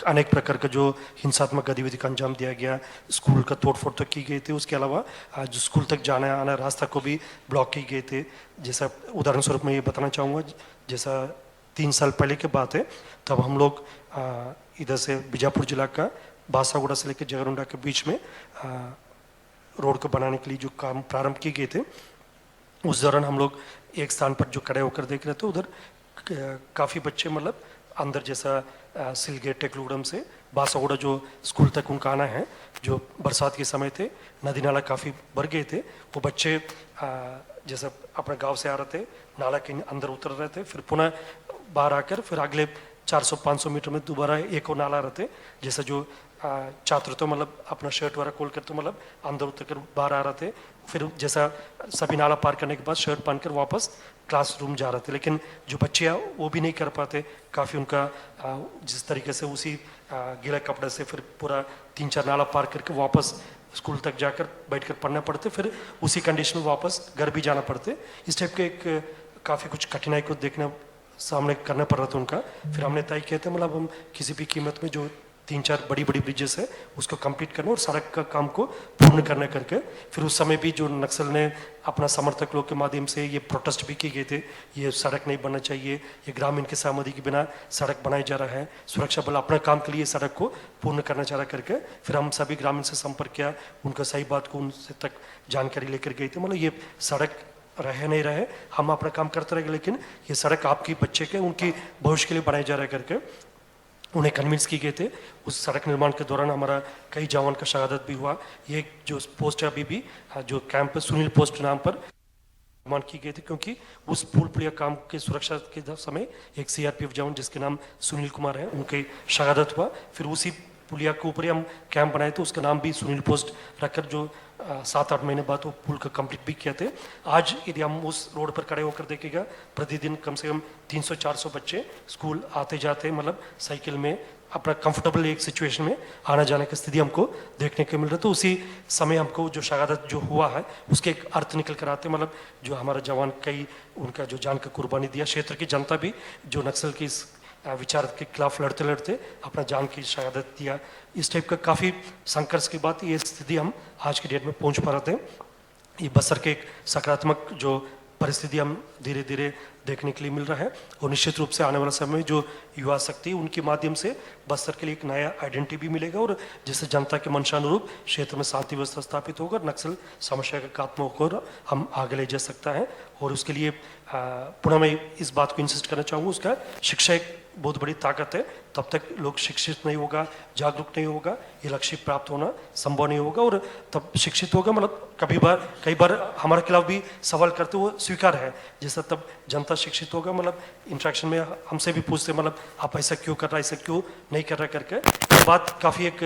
अनेक प्रकार का जो हिंसात्मक गतिविधि का अंजाम दिया गया, स्कूल का तोड़फोड़ तक की गई थी। उसके अलावा जो स्कूल तक जाने आना रास्ता को भी ब्लॉक की गए थे। जैसा उदाहरण स्वरूप मैं ये बताना चाहूँगा, जैसा 3 साल पहले की बात है, तब हम लोग इधर से बीजापुर जिला का बासागुड़ा से लेकर जगरुंडा के बीच में रोड को बनाने के लिए जो काम प्रारंभ किए गए थे, उस दौरान हम लोग एक स्थान पर जो खड़े होकर देख रहे थे, उधर काफ़ी बच्चे मतलब अंदर जैसा सिलगेट टेकलुगडम से बासागुड़ा जो स्कूल तक उनका आना है, जो बरसात के समय थे, नदी नाला काफ़ी भर गए थे। वो बच्चे जैसा अपने गांव से आ रहे थे, नाला के अंदर उतर रहे थे, फिर पुनः बाहर आकर फिर अगले 400-500 मीटर में दोबारा एक और नाला रहते, जैसा जो छात्र तो मतलब अपना शर्ट वगैरह खोल कर तो मतलब अंदर उतर कर बाहर आ रहे थे, फिर जैसा सभी नाला पार करने के बाद शर्ट पहनकर वापस क्लासरूम जा रहे थे। लेकिन जो बच्चे हैं वो भी नहीं कर पाते, काफ़ी उनका जिस तरीके से उसी गीला कपड़े से फिर पूरा 3-4 नाला पार करके वापस स्कूल तक जाकर बैठकर पढ़ना पड़ते, फिर उसी कंडीशन में वापस घर भी जाना पड़ते। इस टाइप के एक काफ़ी कुछ कठिनाई को देखना सामने करना पड़ रहा था उनका। फिर हमने तय किया था मतलब हम किसी भी कीमत में जो 3-4 बड़ी ब्रिजेस है उसको कंप्लीट करना और सड़क का काम को पूर्ण करने करके, फिर उस समय भी जो नक्सल ने अपना समर्थक लोग के माध्यम से ये प्रोटेस्ट भी किए गए थे, ये सड़क नहीं बनना चाहिए, ये ग्रामीण के सहमति के बिना सड़क बनाई जा रहा है, सुरक्षा बल अपना काम के लिए सड़क को पूर्ण करना चाह रहा करके, फिर हम सभी ग्रामीण से संपर्क किया, उनका सही बात को उनसे तक जानकारी लेकर गए थे। मतलब ये सड़क रहे नहीं रहे, हम अपना काम करते रहे, लेकिन ये सड़क आपकी बच्चे के, उनकी भविष्य के लिए बनाई जा रहा है करके उन्हें कन्विंस किए गए थे। उस सड़क निर्माण के दौरान हमारा कई जवान का शहादत भी हुआ। ये जो पोस्ट है अभी भी जो कैंप सुनील पोस्ट नाम पर निर्माण की गई थी, क्योंकि उस पुल पुलिया काम के सुरक्षा के समय एक सीआरपीएफ जवान जिसके नाम सुनील कुमार है, उनकी शहादत हुआ। फिर उसी पुलिया के ऊपर ही हम कैंप बनाए थे, उसका नाम भी सुनील पोस्ट रखकर जो 7-8 महीने बाद वो पुल का कंप्लीट भी किया थे। आज यदि हम उस रोड पर खड़े होकर देखेगा, प्रतिदिन कम से कम 300-400 बच्चे स्कूल आते जाते, मतलब साइकिल में अपना कंफर्टेबल एक सिचुएशन में आना जाने की स्थिति हमको देखने को मिल रहा है। तो उसी समय हमको जो शहादत जो हुआ है उसके एक अर्थ निकल कर आते, मतलब जो हमारा जवान कई उनका जो जान का कुर्बानी दिया, क्षेत्र की जनता भी जो नक्सल की इस विचार के खिलाफ लड़ते लड़ते अपना जान की शहादत दिया। इस टाइप का काफ़ी संघर्ष के बाद ये स्थिति हम आज के डेट में पहुंच पा रहे थे। ये बस्तर के एक सकारात्मक जो परिस्थिति हम धीरे धीरे देखने के लिए मिल रहा है, और निश्चित रूप से आने वाला समय में जो युवा शक्ति उनके माध्यम से बस्तर के लिए एक नया आइडेंटिटी भी मिलेगा, और जिससे जनता के मंशानुरूप क्षेत्र में शांति व्यवस्था स्थापित होगा, नक्सल समस्या का खात्मा होकर हम आगे ले जा सकता है। और उसके लिए पुनः मैं इस बात को इंसिस्ट करना चाहूँगा, उसका शिक्षा एक बहुत बड़ी ताकत है। तब तक लोग शिक्षित नहीं होगा, जागरूक नहीं होगा, ये लक्ष्य प्राप्त होना संभव नहीं होगा। और तब शिक्षित होगा मतलब कई बार हमारे खिलाफ भी सवाल करते वो स्वीकार है, जैसा तब जनता शिक्षित होगा मतलब इंट्रैक्शन में हमसे भी पूछते मतलब आप ऐसा क्यों कर रहा है, ऐसा क्यों नहीं कर रहा करके। ये बात काफ़ी एक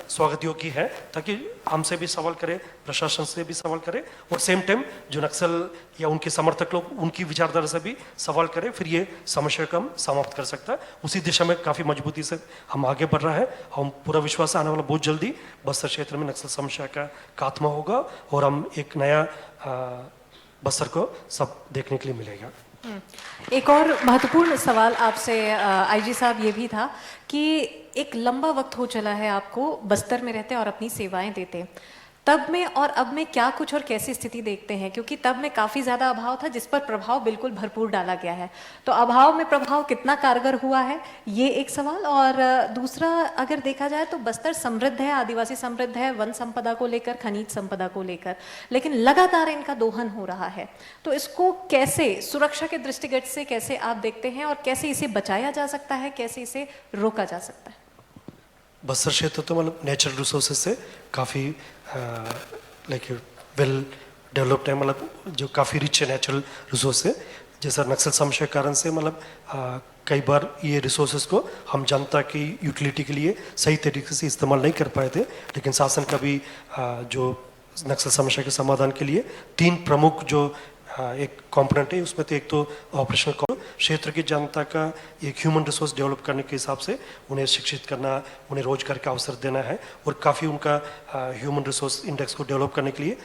स्वागत योग्य है, ताकि हमसे भी सवाल करे, प्रशासन से भी सवाल करे, और सेम टाइम जो नक्सल या उनके समर्थक लोग उनकी विचारधारा से भी सवाल करें, फिर ये समस्या को हम समाप्त कर सकता है। उसी दिशा में काफ़ी मजबूती से हम आगे बढ़ रहा है। हम पूरा विश्वास है आने वाला बहुत जल्दी बस्तर क्षेत्र में नक्सल समस्या का खात्मा होगा और हम एक नया बस्तर को सब देखने के लिए मिलेगा। एक और महत्वपूर्ण सवाल आपसे आईजी साहब ये भी था कि एक लंबा वक्त हो चला है आपको बस्तर में रहते और अपनी सेवाएं देते, तब में और अब में क्या कुछ और कैसी स्थिति देखते हैं? क्योंकि तब में काफ़ी ज़्यादा अभाव था जिस पर प्रभाव बिल्कुल भरपूर डाला गया है, तो अभाव में प्रभाव कितना कारगर हुआ है, ये एक सवाल। और दूसरा, अगर देखा जाए तो बस्तर समृद्ध है, आदिवासी समृद्ध है, वन संपदा को लेकर, खनिज संपदा को लेकर, लेकिन लगातार इनका दोहन हो रहा है। तो इसको कैसे सुरक्षा के दृष्टिगत से कैसे आप देखते हैं और कैसे इसे बचाया जा सकता है, कैसे इसे रोका जा सकता है? बस्तर क्षेत्र तो मतलब नेचुरल रिसोर्सेज से काफ़ी लाइक वेल डेवलप्ड है, मतलब जो काफ़ी रिच है नेचुरल रिसोर्स है। जैसा नक्सल समस्या के कारण से मतलब कई बार ये रिसोर्सेज को हम जनता की यूटिलिटी के लिए सही तरीके से इस्तेमाल नहीं कर पाए थे, लेकिन शासन का भी जो नक्सल समस्या के समाधान के लिए 3 प्रमुख जो एक कंपोनेंट है, उसमें तो एक तो ऑपरेशनल क्षेत्र की जनता का एक ह्यूमन रिसोर्स डेवलप करने के हिसाब से उन्हें शिक्षित करना, उन्हें रोजगार का अवसर देना है, और काफ़ी उनका ह्यूमन रिसोर्स इंडेक्स को डेवलप करने के लिए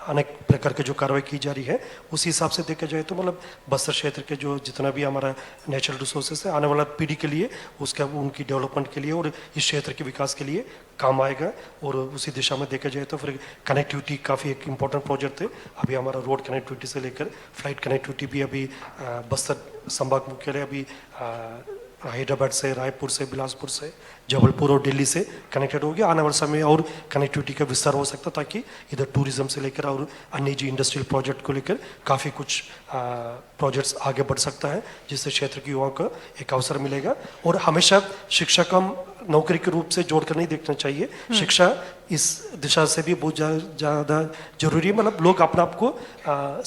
अनेक प्रकार के जो कार्रवाई की जा रही है। उसी हिसाब से देखा जाए तो मतलब बस्तर क्षेत्र के जो जितना भी हमारा नेचुरल रिसोर्सेज है आने वाला पीढ़ी के लिए, उसका उनकी डेवलपमेंट के लिए और इस क्षेत्र के विकास के लिए काम आएगा। और उसी दिशा में देखा जाए तो फिर कनेक्टिविटी काफ़ी एक इम्पॉर्टेंट प्रोजेक्ट है। अभी हमारा रोड कनेक्टिविटी से लेकर फ्लाइट कनेक्टिविटी भी अभी बस्तर संभाग मुख्यालय अभी हैदराबाद से, रायपुर से, बिलासपुर से, जबलपुर और दिल्ली से कनेक्टेड हो गया। आने वाले समय और कनेक्टिविटी का विस्तार हो सकता, ताकि इधर टूरिज्म से लेकर और अन्य जी इंडस्ट्रियल प्रोजेक्ट को लेकर काफ़ी कुछ प्रोजेक्ट्स आगे बढ़ सकता है, जिससे क्षेत्र के युवाओं को एक अवसर मिलेगा। और हमेशा शिक्षा को हम नौकरी के रूप से जोड़कर नहीं देखना चाहिए। शिक्षा इस दिशा से भी बहुत ज़्यादा जरूरी है। मतलब लोग अपने आप को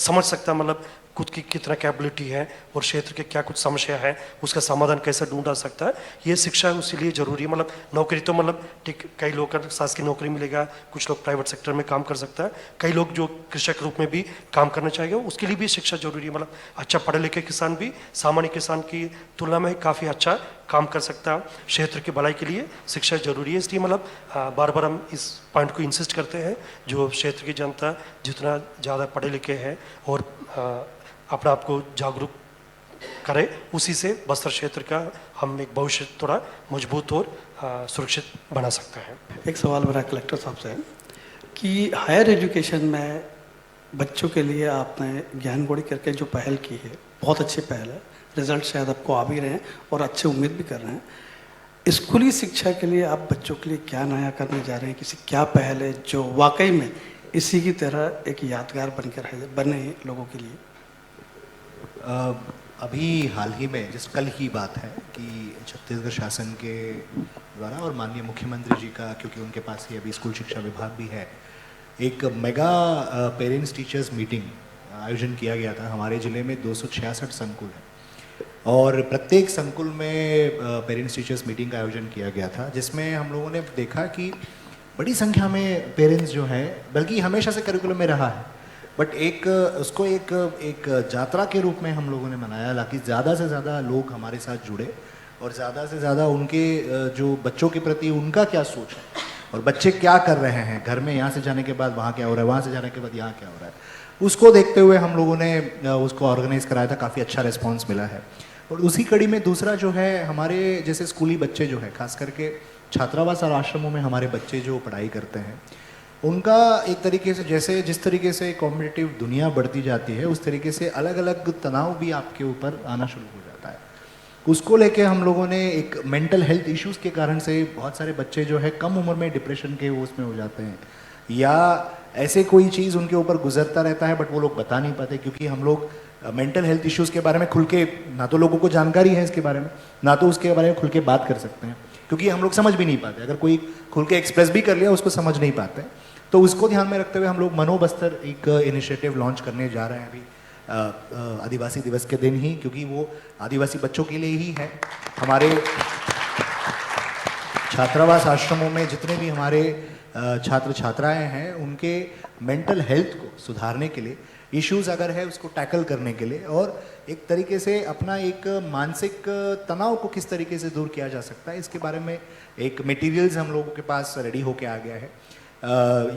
समझ सकता है, मतलब खुद की कितना कैपेबिलिटी है और क्षेत्र के क्या कुछ समस्या है, उसका समाधान कैसे ढूंढा सकता है, ये शिक्षा उसीलिए जरूरी है। मतलब नौकरी तो मतलब ठीक, कई लोग का शासकीय नौकरी मिलेगा, कुछ लोग प्राइवेट सेक्टर में काम कर सकता है, कई लोग जो कृषक रूप में भी काम करना चाहेंगे, उसके लिए भी शिक्षा जरूरी है। मतलब अच्छा पढ़े लिखे किसान भी सामान्य किसान की तुलना में काफ़ी अच्छा काम कर सकता है। क्षेत्र की भलाई के लिए शिक्षा जरूरी है। इसलिए मतलब बार बार हम इस पॉइंट को इंसिस्ट करते हैं, जो क्षेत्र की जनता जितना ज़्यादा पढ़े लिखे हैं और अपने आप को जागरूक करे, उसी से बस्तर क्षेत्र का हम एक भविष्य थोड़ा मजबूत और सुरक्षित बना सकते हैं। एक सवाल मेरा कलेक्टर साहब से है कि हायर एजुकेशन में बच्चों के लिए आपने ज्ञानगुड़ी करके जो पहल की है, बहुत अच्छी पहल है, रिजल्ट शायद आपको आ भी रहे हैं और अच्छे उम्मीद भी कर रहे हैं। स्कूली शिक्षा के लिए आप बच्चों के लिए क्या नया करने जा रहे हैं? किसी क्या पहल है जो वाकई में इसी की तरह एक यादगार बनकर बने लोगों के लिए? अभी हाल ही में जिस कल की बात है कि छत्तीसगढ़ शासन के द्वारा और माननीय मुख्यमंत्री जी का, क्योंकि उनके पास ही अभी स्कूल शिक्षा विभाग भी है, एक मेगा पेरेंट्स टीचर्स मीटिंग आयोजन किया गया था। हमारे ज़िले में 266 संकुल हैं और प्रत्येक संकुल में पेरेंट्स टीचर्स मीटिंग का आयोजन किया गया था, जिसमें हम लोगों ने देखा कि बड़ी संख्या में पेरेंट्स जो हैं, बल्कि हमेशा से करिकुलम में रहा है, बट उसको एक यात्रा के रूप में हम लोगों ने मनाया, ताकि ज़्यादा से ज़्यादा लोग हमारे साथ जुड़े और ज़्यादा से ज़्यादा उनके जो बच्चों के प्रति उनका क्या सोच है और बच्चे क्या कर रहे हैं घर में, यहाँ से जाने के बाद वहाँ क्या हो रहा है, वहाँ से जाने के बाद यहाँ क्या हो रहा है, उसको देखते हुए हम लोगों ने उसको ऑर्गेनाइज कराया था। काफ़ी अच्छा रिस्पॉन्स मिला है। और उसी कड़ी में दूसरा जो है, हमारे जैसे स्कूली बच्चे जो है, खास करके छात्रावास और आश्रमों में हमारे बच्चे जो पढ़ाई करते हैं, उनका एक तरीके से जिस तरीके से कॉम्पिटिटिव दुनिया बढ़ती जाती है, उस तरीके से अलग अलग तनाव भी आपके ऊपर आना शुरू हो जाता है। उसको लेके हम लोगों ने एक मेंटल हेल्थ इश्यूज़ के कारण से बहुत सारे बच्चे जो है कम उम्र में डिप्रेशन के उसमें हो जाते हैं, या ऐसे कोई चीज़ उनके ऊपर गुजरता रहता है बट वो लोग बता नहीं पाते, क्योंकि हम लोग मेंटल हेल्थ इश्यूज़ के बारे में खुल के ना तो लोगों को जानकारी है इसके बारे में, ना तो उसके बारे में खुल के बात कर सकते हैं, क्योंकि हम लोग समझ भी नहीं पाते। अगर कोई खुल के एक्सप्रेस भी कर लिया उसको समझ नहीं पाते। तो उसको ध्यान में रखते हुए हम लोग मनोबस्तर एक इनिशिएटिव लॉन्च करने जा रहे हैं अभी आदिवासी दिवस के दिन ही, क्योंकि वो आदिवासी बच्चों के लिए ही है। हमारे छात्रावास आश्रमों में जितने भी हमारे छात्र छात्राएं हैं, उनके मेंटल हेल्थ को सुधारने के लिए, इश्यूज अगर है उसको टैकल करने के लिए, और एक तरीके से अपना एक मानसिक तनाव को किस तरीके से दूर किया जा सकता है, इसके बारे में एक मटेरियल्स हम लोगों के पास रेडी होके आ गया है।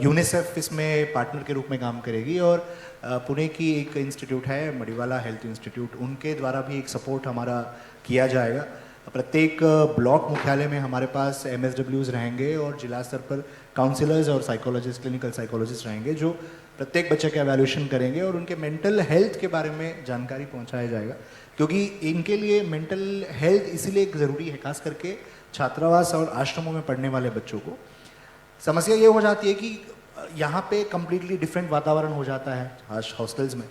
यूनिसेफ इसमें पार्टनर के रूप में काम करेगी, और पुणे की एक इंस्टीट्यूट है मडिवाला हेल्थ इंस्टीट्यूट, उनके द्वारा भी एक सपोर्ट हमारा किया जाएगा। प्रत्येक ब्लॉक मुख्यालय में हमारे पास MSWs रहेंगे और जिला स्तर पर काउंसलर्स और साइकोलॉजिस्ट, क्लिनिकल साइकोलॉजिस्ट रहेंगे, जो प्रत्येक बच्चे का एवेल्यूशन करेंगे और उनके मेंटल हेल्थ के बारे में जानकारी पहुंचाया जाएगा, क्योंकि इनके लिए मेंटल हेल्थ इसीलिए ज़रूरी है, खास करके छात्रावास और आश्रमों में पढ़ने वाले बच्चों को। समस्या ये हो जाती है कि यहाँ पे कम्प्लीटली डिफरेंट वातावरण हो जाता है हॉस्टल्स में,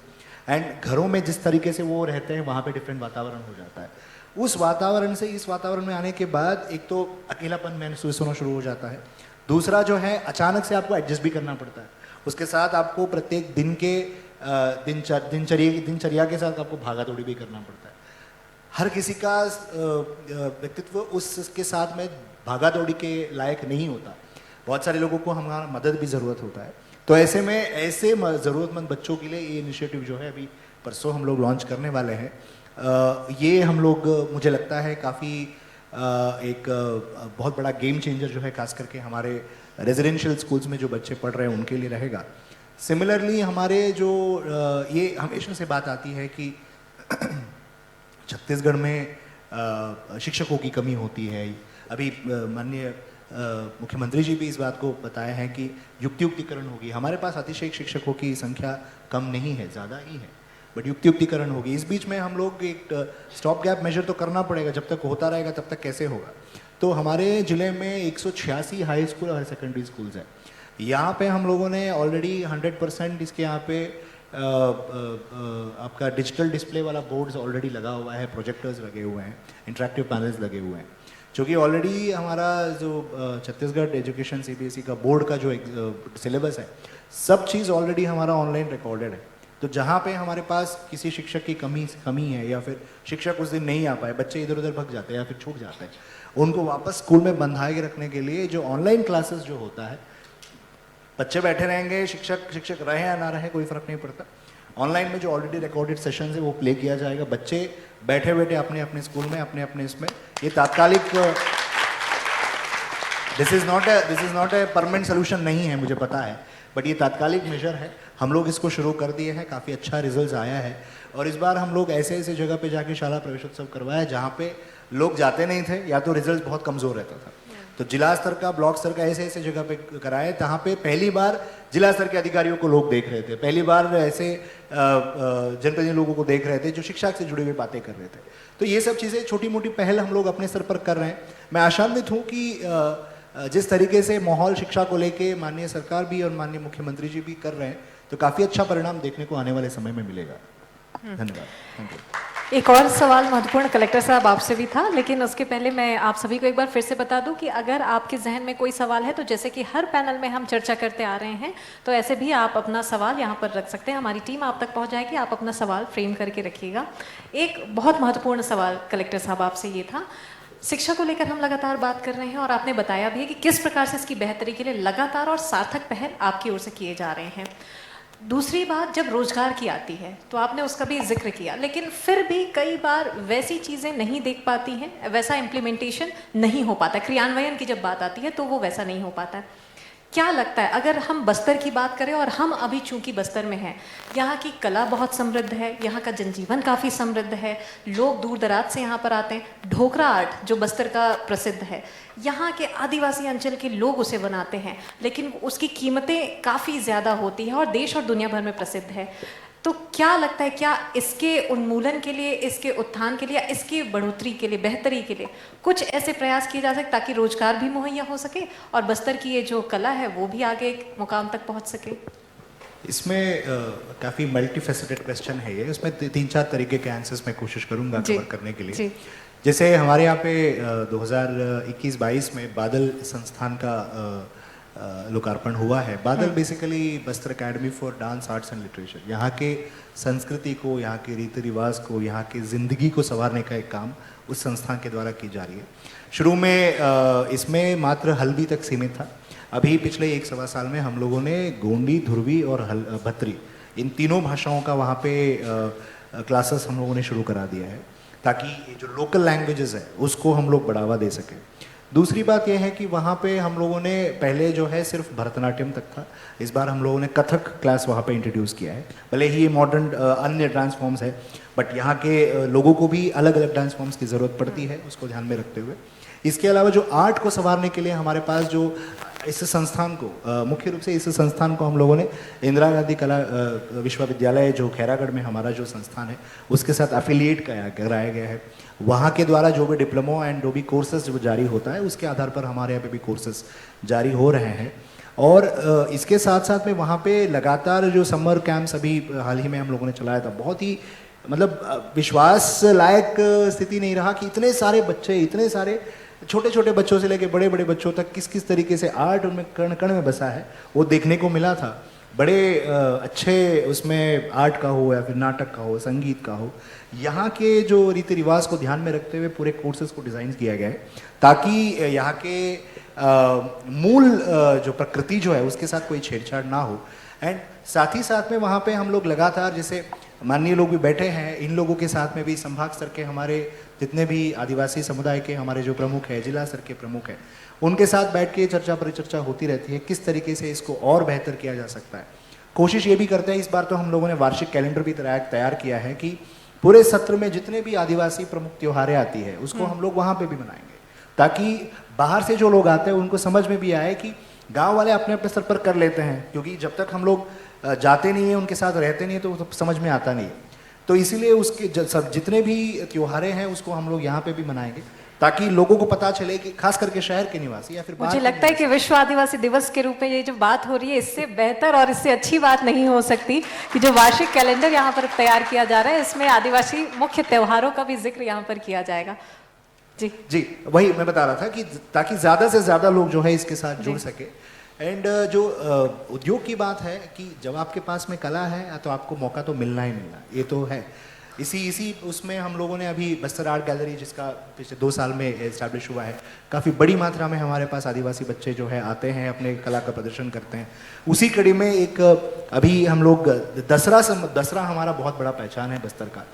एंड घरों में जिस तरीके से वो रहते हैं वहाँ पे डिफरेंट वातावरण हो जाता है। उस वातावरण से इस वातावरण में आने के बाद एक तो अकेलापन महसूस होना शुरू हो जाता है, दूसरा जो है अचानक से आपको एडजस्ट भी करना पड़ता है, उसके साथ आपको प्रत्येक दिन के दिनचर्या के साथ आपको भागा दौड़ी भी करना पड़ता है। हर किसी का व्यक्तित्व उसके साथ में भागा दौड़ी के लायक नहीं होता, बहुत सारे लोगों को हमारा मदद भी ज़रूरत होता है। तो ऐसे में ऐसे ज़रूरतमंद बच्चों के लिए ये इनिशिएटिव जो है अभी परसों हम लोग लॉन्च करने वाले हैं। ये हम लोग, मुझे लगता है काफ़ी एक बहुत बड़ा गेम चेंजर जो है, खास करके हमारे रेजिडेंशियल स्कूल्स में जो बच्चे पढ़ रहे हैं उनके लिए रहेगा। सिमिलरली हमारे जो ये हमेशा से बात आती है कि छत्तीसगढ़ में शिक्षकों की कमी होती है। अभी माननीय मुख्यमंत्री जी भी इस बात को बताए हैं कि युक्तिकरण होगी। हमारे पास अतिशय शिक्षकों की संख्या कम नहीं है, ज़्यादा ही है, बट युक्तिकरण होगी। इस बीच में हम लोग एक स्टॉप गैप मेजर तो करना पड़ेगा, जब तक होता रहेगा तब तक कैसे होगा। तो हमारे ज़िले में 186 हाई स्कूल और सेकेंडरी स्कूल्स हैं। यहाँ पे हम लोगों ने ऑलरेडी 100% इसके यहाँ पे आपका डिजिटल डिस्प्ले वाला बोर्ड्स ऑलरेडी लगा हुआ है, प्रोजेक्टर्स लगे हुए हैं, इंटरेक्टिव पैनल्स लगे हुए हैं, क्योंकि ऑलरेडी हमारा जो छत्तीसगढ़ एजुकेशन CBSE का बोर्ड का जो सिलेबस है, सब चीज़ ऑलरेडी हमारा ऑनलाइन रिकॉर्डेड है। तो जहाँ पे हमारे पास किसी शिक्षक की कमी है, या फिर शिक्षक उस दिन नहीं आ पाए, बच्चे इधर उधर भग जाते हैं या फिर छूट जाते हैं, उनको वापस स्कूल में बंधाए के रखने के लिए जो ऑनलाइन क्लासेस जो होता है, बच्चे बैठे रहेंगे, शिक्षक रहे या ना रहे कोई फर्क नहीं पड़ता। ऑनलाइन में जो ऑलरेडी रिकॉर्डेड सेशन है वो प्ले किया जाएगा, बच्चे बैठे बैठे अपने अपने स्कूल में अपने इसमें, ये तात्कालिक, this is not a permanent solution नहीं है, मुझे पता है, बट ये तात्कालिक मेजर है। हम लोग इसको शुरू कर दिए हैं, काफ़ी अच्छा रिजल्ट आया है, और इस बार हम लोग ऐसे ऐसे जगह पे जाके शाला प्रवेशोत्सव करवाया जहाँ पे लोग जाते नहीं थे, या तो रिजल्ट बहुत कमज़ोर रहता था। तो जिला स्तर का, ब्लॉक स्तर का, ऐसे ऐसे जगह पे कराए जहाँ पे पहली बार जिला स्तर के अधिकारियों को लोग देख रहे थे, पहली बार ऐसे जनप्रतिनिधि लोगों को देख रहे थे जो शिक्षा से जुड़ी हुई बातें कर रहे थे। तो ये सब चीज़ें छोटी मोटी पहल हम लोग अपने स्तर पर कर रहे हैं। मैं आशान्वित हूँ कि जिस तरीके से माहौल शिक्षा को लेके माननीय सरकार भी और माननीय मुख्यमंत्री जी भी कर रहे हैं, तो काफ़ी अच्छा परिणाम देखने को आने वाले समय में मिलेगा। धन्यवाद। Thank you. एक और सवाल महत्वपूर्ण कलेक्टर साहब आपसे भी था, लेकिन उसके पहले मैं आप सभी को एक बार फिर से बता दूं कि अगर आपके जहन में कोई सवाल है, तो जैसे कि हर पैनल में हम चर्चा करते आ रहे हैं, तो ऐसे भी आप अपना सवाल यहाँ पर रख सकते हैं। हमारी टीम आप तक पहुँच जाएगी, आप अपना सवाल फ्रेम करके रखिएगा। एक बहुत महत्वपूर्ण सवाल कलेक्टर साहब आपसे ये था, शिक्षा को लेकर हम लगातार बात कर रहे हैं, और आपने बताया भी है कि किस प्रकार से इसकी बेहतरी के लिए लगातार और सार्थक पहल आपकी ओर से किए जा रहे हैं। दूसरी बात, जब रोजगार की आती है तो आपने उसका भी जिक्र किया, लेकिन फिर भी कई बार वैसी चीज़ें नहीं देख पाती हैं, वैसा इम्प्लीमेंटेशन नहीं हो पाता, क्रियान्वयन की जब बात आती है तो वो वैसा नहीं हो पाता है। क्या लगता है, अगर हम बस्तर की बात करें, और हम अभी चूंकि बस्तर में हैं, यहाँ की कला बहुत समृद्ध है, यहाँ का जनजीवन काफ़ी समृद्ध है, लोग दूर दराज से यहाँ पर आते हैं, ढोकरा आर्ट जो बस्तर का प्रसिद्ध है, यहाँ के आदिवासी अंचल के लोग उसे बनाते हैं, लेकिन उसकी कीमतें काफ़ी ज़्यादा होती हैं और देश और दुनिया भर में प्रसिद्ध है। तो क्या लगता है, क्या इसके उन्मूलन के लिए, इसके उत्थान के लिए, या इसकी बढ़ोतरी के लिए, बेहतरी के लिए कुछ ऐसे प्रयास किए जा सके ताकि रोजगार भी मुहैया हो सके और बस्तर की ये जो कला है वो भी आगे एक मुकाम तक पहुंच सके? इसमें काफ़ी मल्टी फेसेटेड क्वेश्चन है ये, उसमें 3-4 तरीके के आंसर्स मैं कोशिश करूंगा जी, कवर करने के लिए। जी। जैसे हमारे यहाँ पे 2021-22 में बादल संस्थान का लोकार्पण हुआ है। बादल basically Bastar academy for dance arts and literature, यहाँ के संस्कृति को, यहाँ के रीति रिवाज को, यहाँ की ज़िंदगी को संवारने का एक काम उस संस्थान के द्वारा की जा रही है। शुरू में इसमें मात्र हल्बी तक सीमित था। अभी पिछले 1-1.25 साल में हम लोगों ने गोंडी, ध्रुवी और भत्री, इन तीनों भाषाओं का वहाँ पे क्लासेस हम लोगों ने शुरू करा दिया है, ताकि ये जो लोकल लैंग्वेजेस है उसको हम लोग बढ़ावा दे सकें। दूसरी बात यह है कि वहाँ पे हम लोगों ने पहले जो है सिर्फ भरतनाट्यम तक था, इस बार हम लोगों ने कथक क्लास वहाँ पे इंट्रोड्यूस किया है। भले ही ये मॉडर्न अन्य डांस फॉर्म्स है, बट यहाँ के लोगों को भी अलग अलग डांस फॉर्म्स की ज़रूरत पड़ती है, उसको ध्यान में रखते हुए। इसके अलावा जो आर्ट को संवारने के लिए हमारे पास जो इस संस्थान को मुख्य रूप से इस संस्थान को हम लोगों ने इंदिरा गांधी कला विश्वविद्यालय जो खैरागढ़ में हमारा जो संस्थान है उसके साथ एफिलिएट कराया गया है। वहाँ के द्वारा जो भी डिप्लोमा एंड जो भी कोर्सेज जो जारी होता है उसके आधार पर हमारे यहाँ पे भी कोर्सेज जारी हो रहे हैं। और इसके साथ साथ में वहाँ पे लगातार जो समर कैंप्स अभी हाल ही में हम लोगों ने चलाया था, बहुत ही मतलब विश्वास लायक स्थिति नहीं रहा कि इतने सारे बच्चे, इतने सारे छोटे छोटे बच्चों से लेके बड़े बड़े बच्चों तक किस किस तरीके से आर्ट उनमें कण कण में बसा है वो देखने को मिला था। बड़े अच्छे उसमें आर्ट का हो या फिर नाटक का हो, संगीत का हो, यहाँ के जो रीति रिवाज को ध्यान में रखते हुए पूरे कोर्सेज को डिज़ाइन किया गया है, ताकि यहाँ के मूल जो प्रकृति जो है उसके साथ कोई छेड़छाड़ ना हो। एंड साथ ही साथ में वहाँ पे हम लोग लगातार, जैसे माननीय लोग भी बैठे हैं, इन लोगों के साथ में भी संभाग स्तर के हमारे जितने भी आदिवासी समुदाय के हमारे जो प्रमुख हैं, जिला स्तर के प्रमुख हैं, उनके साथ बैठ के चर्चा परिचर्चा होती रहती है किस तरीके से इसको और बेहतर किया जा सकता है। कोशिश ये भी करते हैं, इस बार तो हम लोगों ने वार्षिक कैलेंडर भी तैयार किया है कि पूरे सत्र में जितने भी आदिवासी प्रमुख त्योहारें आती है उसको हम लोग वहाँ पे भी मनाएंगे, ताकि बाहर से जो लोग आते हैं उनको समझ में भी आए कि गाँव वाले अपने अपने स्तर पर कर लेते हैं, क्योंकि जब तक हम लोग जाते नहीं हैं, उनके साथ रहते नहीं हैं, तो समझ में आता नहीं है। तो इसीलिए उसके जितने भी त्योहारें हैं उसको हम लोग यहाँ पे भी मनाएंगे, ताकि लोगों को पता चले कि खास करके शहर के निवासी या फिर मुझे लगता है कि विश्व आदिवासी दिवस के रूप में ये जो बात हो रही है, इससे बेहतर और इससे अच्छी बात नहीं हो सकती कि जो वार्षिक कैलेंडर यहाँ पर तैयार किया जा रहा है, इसमें आदिवासी मुख्य त्योहारों का भी जिक्र यहाँ पर किया जाएगा। जी जी, वही मैं बता रहा था कि ताकि ज़्यादा से ज़्यादा लोग जो है इसके साथ जुड़ सके। एंड जो उद्योग की बात है कि जब आपके पास में कला है तो आपको मौका तो मिलना ही मिलना, ये तो है। इसी उसमें हम लोगों ने अभी बस्तर आर्ट गैलरी, जिसका पिछले 2 साल में इस्टेब्लिश हुआ है, काफ़ी बड़ी मात्रा में हमारे पास आदिवासी बच्चे जो है आते हैं, अपने कला का प्रदर्शन करते हैं। उसी कड़ी में एक अभी हम लोग दसरा हमारा बहुत बड़ा पहचान है बस्तर का,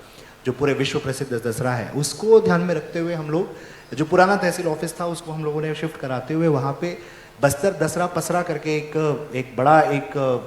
जो पूरे विश्व प्रसिद्ध दसरा है, उसको ध्यान में रखते हुए हम लोग जो पुराना तहसील ऑफिस था उसको हम लोगों ने शिफ्ट कराते हुए वहाँ पे बस्तर दसरा पसरा करके एक बड़ा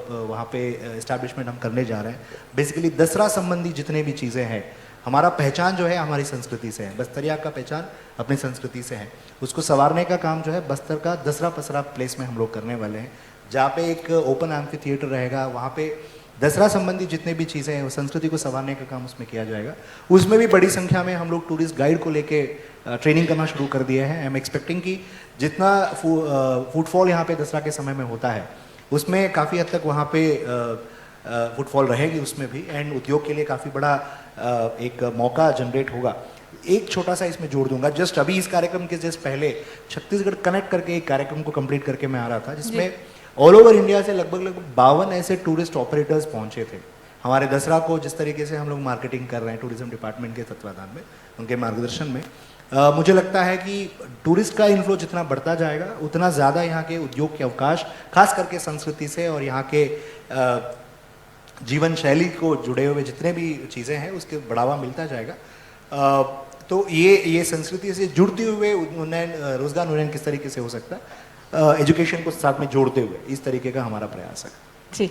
वहाँ पे इस्टेब्लिशमेंट हम करने जा रहे हैं। बेसिकली दसरा संबंधी जितने भी चीज़ें हैं, हमारा पहचान जो है हमारी संस्कृति से है, बस्तरिया का पहचान अपनी संस्कृति से है, उसको संवारने का काम जो है बस्तर का दसरा पसरा प्लेस में हम लोग करने वाले हैं, जहाँ पे एक ओपन एम्फी थिएटर रहेगा। वहाँ पे दसरा संबंधी जितने भी चीज़ें हैं, वो संस्कृति को संवारने का काम उसमें किया जाएगा। उसमें भी बड़ी संख्या में हम लोग टूरिस्ट गाइड को लेके ट्रेनिंग करना शुरू कर दिया है। आई एम एक्सपेक्टिंग कि जितना फुटफॉल यहाँ पे दसरा के समय में होता है, उसमें काफ़ी हद तक वहाँ पे फुटफॉल रहेगी उसमें भी, एंड उद्योग के लिए काफ़ी बड़ा एक मौका जनरेट होगा। एक छोटा सा इसमें जोड़ दूंगा, जस्ट अभी इस कार्यक्रम के जस्ट पहले छत्तीसगढ़ कनेक्ट करके एक कार्यक्रम को कंप्लीट करके मैं आ रहा था, जिसमें ऑल ओवर इंडिया से लगभग 52 ऐसे टूरिस्ट ऑपरेटर्स पहुंचे थे। हमारे दसरा को जिस तरीके से हम लोग मार्केटिंग कर रहे हैं टूरिज्म डिपार्टमेंट के तत्वाधान में, उनके मार्गदर्शन में, मुझे लगता है कि टूरिस्ट का इन्फ्लो जितना बढ़ता जाएगा उतना ज़्यादा यहाँ के उद्योग के अवकाश, खास करके संस्कृति से और यहाँ के जीवन शैली को जुड़े हुए जितने भी चीज़ें हैं उसके बढ़ावा मिलता जाएगा। तो ये संस्कृति से जुड़ते हुए उन्नयन, रोजगार उन्नयन किस तरीके से हो सकता है, एजुकेशन को साथ में जोड़ते हुए, इस तरीके का हमारा प्रयास है। जी,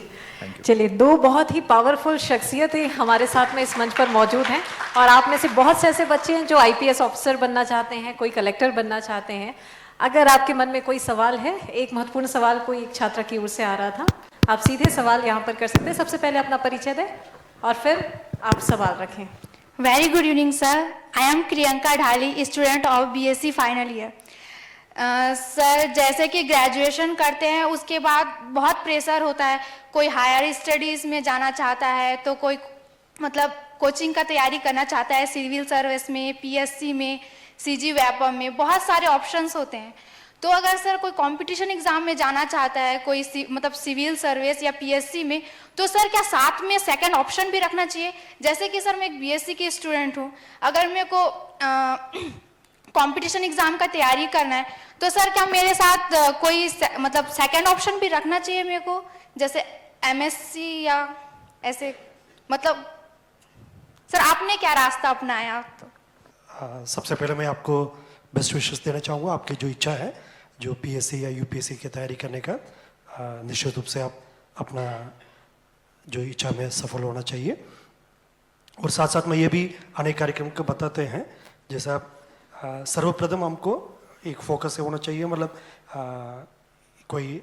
चलिए, 2 बहुत ही पावरफुल शख्सियतें हमारे साथ में इस मंच पर मौजूद हैं, और आप में से बहुत से ऐसे बच्चे हैं जो आईपीएस ऑफिसर बनना चाहते हैं, कोई कलेक्टर बनना चाहते हैं। अगर आपके मन में कोई सवाल है, एक महत्वपूर्ण सवाल कोई एक छात्रा की ओर से आ रहा था, आप सीधे सवाल यहाँ पर कर सकते हैं। सबसे पहले अपना परिचय दें और फिर आप सवाल रखें। Very good evening, sir. I am Priyanka Dhali, student of BSc final year. Sir जैसे कि ग्रेजुएशन करते हैं उसके बाद बहुत प्रेशर होता है, कोई हायर स्टडीज़ में जाना चाहता है तो कोई मतलब कोचिंग का तैयारी करना चाहता है, सिविल सर्विस में, पीएससी में, सीजी व्यापम में, बहुत सारे ऑप्शंस होते हैं। तो अगर सर कोई कंपटीशन एग्जाम में जाना चाहता है, कोई मतलब सिविल सर्विस या पीएससी में, तो सर क्या साथ में सेकंड ऑप्शन भी रखना चाहिए? जैसे कि सर मैं एक बीएससी की स्टूडेंट हूँ, अगर मेरे को कंपटीशन एग्जाम का तैयारी करना है तो सर क्या मेरे साथ कोई मतलब सेकंड ऑप्शन भी रखना चाहिए मेरे को, जैसे एमएससी या ऐसे? मतलब सर आपने क्या रास्ता अपनाया? तो सबसे पहले मैं आपको बेस्ट विशेस देना चाहूँगा। आपकी जो इच्छा है, जो पीएससी या यूपीएससी की तैयारी करने का, निश्चित रूप से आप अपना जो इच्छा में सफल होना चाहिए। और साथ साथ में ये भी अनेक कार्यक्रम को बताते हैं, जैसा सर्वप्रथम हमको एक फोकस से होना चाहिए, मतलब कोई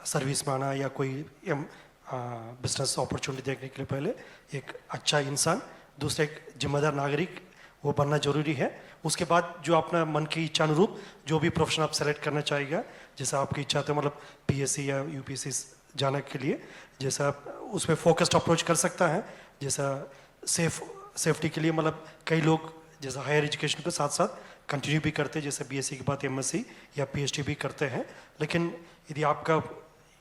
सर्विस में आना या कोई बिजनेस अपॉर्चुनिटी देखने के लिए पहले एक अच्छा इंसान, दूसरा एक जिम्मेदार नागरिक वो बनना जरूरी है। उसके बाद जो अपना मन की इच्छा अनुरूप जो भी प्रोफेशन आप सेलेक्ट करना चाहेगा, जैसा आपकी इच्छा है, मतलब पीएससी या यूपीएससी जाने के लिए, जैसा उसमें फोकस्ड अप्रोच कर सकता है। जैसा सेफ्टी के लिए मतलब कई लोग जैसा हायर एजुकेशन के साथ साथ कंटिन्यू भी करते हैं, जैसे बीएससी के बाद एमएससी या पीएचडी भी करते हैं। लेकिन यदि आपका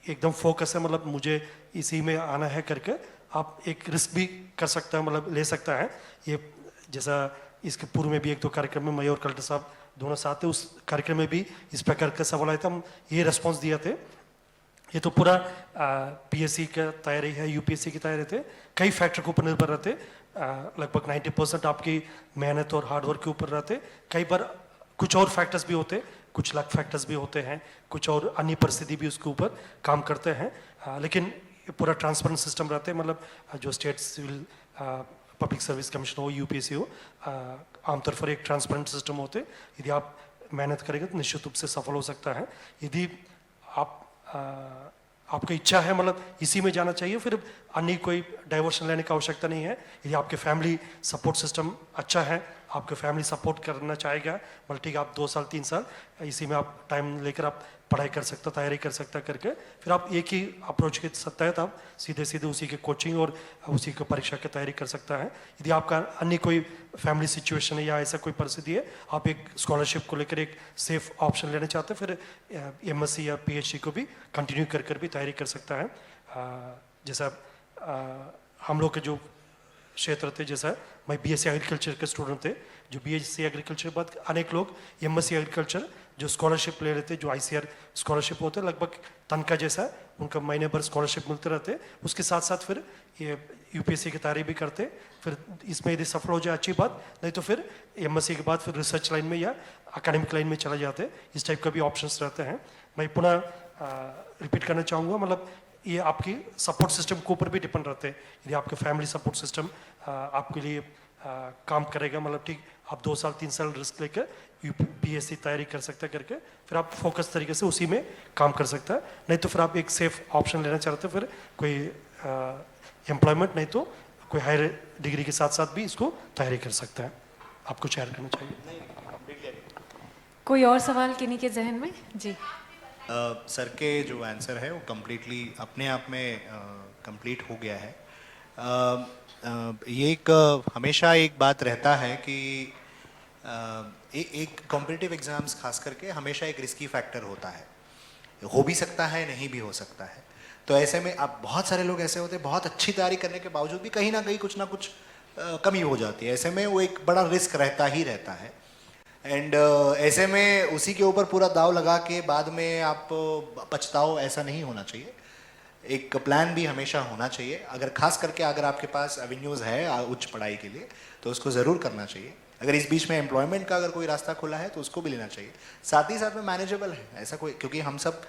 एकदम फोकस है, मतलब मुझे इसी में आना है करके, आप एक रिस्क भी कर सकता है, मतलब ले सकता है। ये जैसा इसके पूर्व में भी एक दो कार्यक्रम में मैं और कलेक्टर साहब दोनों साथ थे, उस कार्यक्रम में भी इस प्रकार का सवाल आया था, हम ये रेस्पॉन्स दिया थे। ये तो पूरा पीएससी का तैयारी है, यूपीएससी की तैयारी थे, कई फैक्टर के ऊपर निर्भर रहते। लगभग 90% आपकी मेहनत और हार्डवर्क के ऊपर रहते। कई बार कुछ और फैक्टर्स भी होते, कुछ लक फैक्टर्स भी होते हैं, कुछ और अन्य परिस्थिति भी उसके ऊपर काम करते हैं। लेकिन पूरा ट्रांसपेरेंट सिस्टम रहते हैं, मतलब जो state civil public service commission हो, यूपीएससी हो, आमतौर पर एक ट्रांसपेरेंट सिस्टम होते। यदि आप मेहनत करेंगे तो निश्चित रूप से सफल हो सकता है। यदि आप आपकी इच्छा है, मतलब इसी में जाना चाहिए, फिर अन्य कोई डाइवर्शन लेने की आवश्यकता नहीं है। यदि आपके फैमिली सपोर्ट सिस्टम अच्छा है, आपके फैमिली सपोर्ट करना चाहेगा, मतलब ठीक है आप 2 साल 3 साल इसी में आप टाइम लेकर आप पढ़ाई कर सकता, तैयारी कर सकता करके, फिर आप एक ही अप्रोच के तहत आप सीधे सीधे उसी के कोचिंग और उसी के परीक्षा की तैयारी कर सकता है। यदि आपका अन्य कोई फैमिली सिचुएशन है या ऐसा कोई परिस्थिति है, आप एक स्कॉलरशिप को लेकर एक सेफ ऑप्शन लेना चाहते हैं, फिर एमएससी या पीएचडी को भी कंटिन्यू कर भी तैयारी कर सकता है। जैसा हम लोग के जो क्षेत्र थे, जैसा मैं बीएससी एग्रीकल्चर के स्टूडेंट थे, जो बीएससी एग्रीकल्चर के बाद अनेक लोग एमएससी एग्रीकल्चर जो स्कॉलरशिप ले रहे थे, जो आईसीआर स्कॉलरशिप होते, लगभग तनख्वाह जैसा उनका महीने भर स्कॉलरशिप मिलते रहते। उसके साथ साथ फिर ये यूपीएससी की तैयारी भी करते। फिर इसमें यदि सफल हो जाए अच्छी बात, नहीं तो फिर एमएससी के बाद फिर रिसर्च लाइन में या एकेडमिक लाइन में चले जाते। इस टाइप का भी ऑप्शंस रहते हैं। मैं पुनः रिपीट करना चाहूँगा, मतलब ये आपकी सपोर्ट सिस्टम के ऊपर भी डिपेंड रहते हैं। यदि आपके फैमिली सपोर्ट सिस्टम आपके लिए काम करेगा, मतलब ठीक आप 2 साल 3 साल रिस्क लेकर यूपीएससी तैयारी कर सकते हैं करके, फिर आप फोकस तरीके से उसी में काम कर सकता है। नहीं तो फिर आप एक सेफ ऑप्शन लेना चाहते हैं, फिर कोई एम्प्लॉयमेंट, नहीं तो कोई हायर डिग्री के साथ साथ भी इसको तैयारी कर सकता है। आपको शेयर करना चाहिए। कोई और सवाल किन्हीं के जहन में? जी सर के जो आंसर है वो कम्प्लीटली अपने आप में कंप्लीट हो गया है। ये एक हमेशा एक बात रहता है कि एक कॉम्पिटिटिव एग्ज़ाम्स खास करके हमेशा एक रिस्की फैक्टर होता है, हो भी सकता है नहीं भी हो सकता है। तो ऐसे में अब बहुत सारे लोग ऐसे होते हैं, बहुत अच्छी तैयारी करने के बावजूद भी कहीं ना कुछ कमी हो जाती है। ऐसे में वो एक बड़ा रिस्क रहता ही रहता है। एंड ऐसे में उसी के ऊपर पूरा दाव लगा के बाद में आप पछताओ, ऐसा नहीं होना चाहिए। एक प्लान भी हमेशा होना चाहिए। अगर खास करके अगर आपके पास एवेन्यूज़ है उच्च पढ़ाई के लिए तो उसको ज़रूर करना चाहिए। अगर इस बीच में एम्प्लॉयमेंट का अगर कोई रास्ता खुला है तो उसको भी लेना चाहिए। साथ ही साथ में मैनेजेबल है ऐसा कोई, क्योंकि हम सब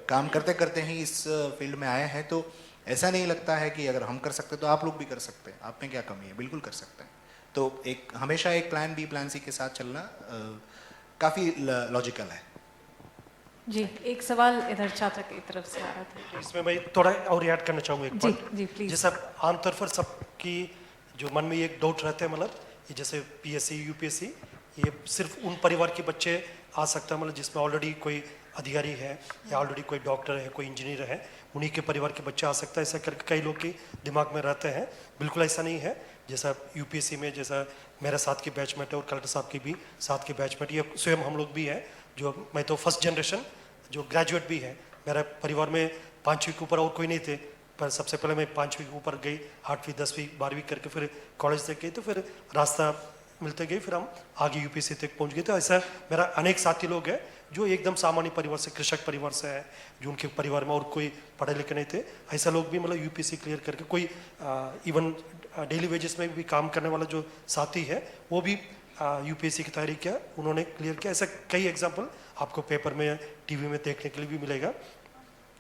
काम करते करते ही इस फील्ड में आए हैं, तो ऐसा नहीं लगता है कि अगर हम कर सकते तो आप लोग भी कर सकते हैं। आप में क्या कमी है, बिल्कुल कर सकते हैं। तो एक हमेशा एक प्लान बी प्लान सी के साथ चलना काफ़ी लॉजिकल है। जी, एक सवाल इधर छात्र की तरफ से आ रहा था। इसमें मैं थोड़ा और ऐड करना चाहूँगा एक जी पॉइंट। Ji please. जैसा आमतौर पर सबकी जो मन में एक डाउट रहता है, मतलब ये जैसे पीएससी यूपीएससी ये सिर्फ उन परिवार के बच्चे आ सकता है, मतलब जिसमें ऑलरेडी कोई अधिकारी है या ऑलरेडी कोई डॉक्टर है, कोई इंजीनियर है, उन्हीं के परिवार के बच्चे आ सकता है, ऐसा करके कई लोग के दिमाग में रहते हैं। बिल्कुल ऐसा नहीं है। जैसा यूपीएससी में जैसा मेरा साथ की बैचमेट है और कलेक्टर साहब की भी साथ की बैचमेट, ये स्वयं हम लोग भी हैं, जो मैं तो फर्स्ट जनरेशन जो ग्रेजुएट भी है। मेरा परिवार में 5वीं के ऊपर और कोई नहीं थे, पर सबसे पहले मैं 5वीं के ऊपर गई, 8वीं 10वीं 12वीं करके फिर कॉलेज तक गई, तो फिर रास्ता मिलते गए, फिर हम आगे यूपीएससी तक पहुंच गए। तो ऐसा मेरा अनेक साथी लोग हैं जो एकदम सामान्य परिवार से, कृषक परिवार से है, जो उनके परिवार में और कोई पढ़े लिखे नहीं थे, ऐसा लोग भी मतलब यूपीएससी क्लियर करके, कोई इवन डेली वेजेस में भी काम करने वाला जो साथी है वो भी यूपीएससी की तैयारी किया, उन्होंने क्लियर किया। ऐसा कई एग्जाम्पल आपको पेपर में टीवी में देखने के लिए भी मिलेगा।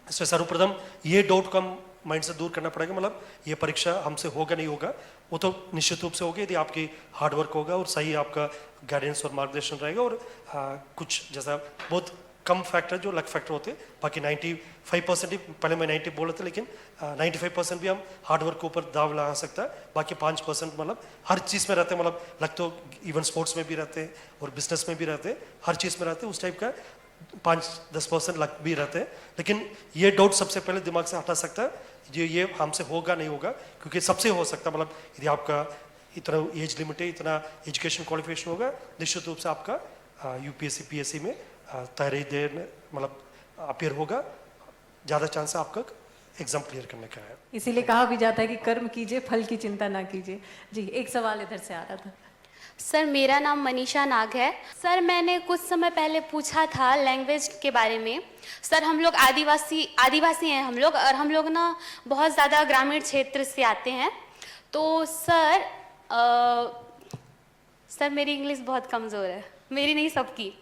इसमें सर्वप्रथम ये डाउट का माइंड से दूर करना पड़ेगा, मतलब ये परीक्षा हमसे होगा नहीं होगा, वो तो निश्चित रूप से होगी यदि आपकी हार्डवर्क होगा और सही आपका गाइडेंस और मार्गदर्शन रहेगा। और कुछ जैसा बहुत कम फैक्टर जो लक फैक्टर होते, बाकी 95% ही, पहले मैं 90 बोल रहा था, लेकिन 95% भी हम हार्डवर्क के ऊपर दाव लगा सकता है। बाकी 5% मतलब हर चीज़ में रहते हैं, मतलब लक तो इवन स्पोर्ट्स में भी रहते हैं और बिजनेस में भी रहते हैं, हर चीज़ में रहते हैं, उस टाइप का 5-10% लक भी रहते हैं। लेकिन ये डाउट सबसे पहले दिमाग से हटा सकता है, ये हमसे होगा नहीं होगा, क्योंकि सबसे हो सकता है, मतलब यदि आपका इतना एज लिमिट है, इतना एजुकेशन क्वालिफिकेशन होगा, निश्चित रूप से आपका यूपीएससी पीएससी में तैयारी देने मतलब अपीयर होगा, ज़्यादा चांस है आपका एग्जाम क्लियर करने का है। इसीलिए कहा भी जाता है कि कर्म कीजिए, फल की चिंता ना कीजिए। जी, एक सवाल इधर से आ रहा था। सर, मेरा नाम मनीषा नाग है। सर, मैंने कुछ समय पहले पूछा था लैंग्वेज के बारे में। सर, हम लोग आदिवासी हैं हम लोग, और हम लोग ना बहुत ज़्यादा ग्रामीण क्षेत्र से आते हैं। तो सर सर मेरी इंग्लिश बहुत कमज़ोर है, मेरी नहीं सबकी,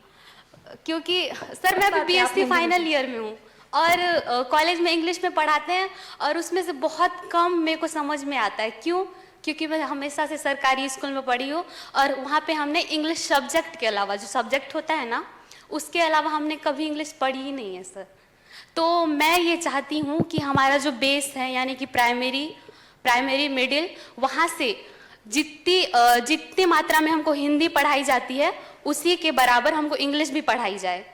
क्योंकि सर मैं अभी बीएससी फाइनल ईयर में हूँ और कॉलेज में इंग्लिश में पढ़ाते हैं और उसमें से बहुत कम मेरे को समझ में आता है। क्यों? क्योंकि मैं हमेशा से सरकारी स्कूल में पढ़ी हूँ और वहाँ पे हमने इंग्लिश सब्जेक्ट के अलावा, जो सब्जेक्ट होता है ना, उसके अलावा हमने कभी इंग्लिश पढ़ी ही नहीं है सर। तो मैं ये चाहती हूँ कि हमारा जो बेस है, यानी कि प्राइमरी मिडिल, वहाँ से जितनी मात्रा में हमको हिंदी पढ़ाई जाती है उसी के बराबर हमको इंग्लिश भी पढ़ाई जाए।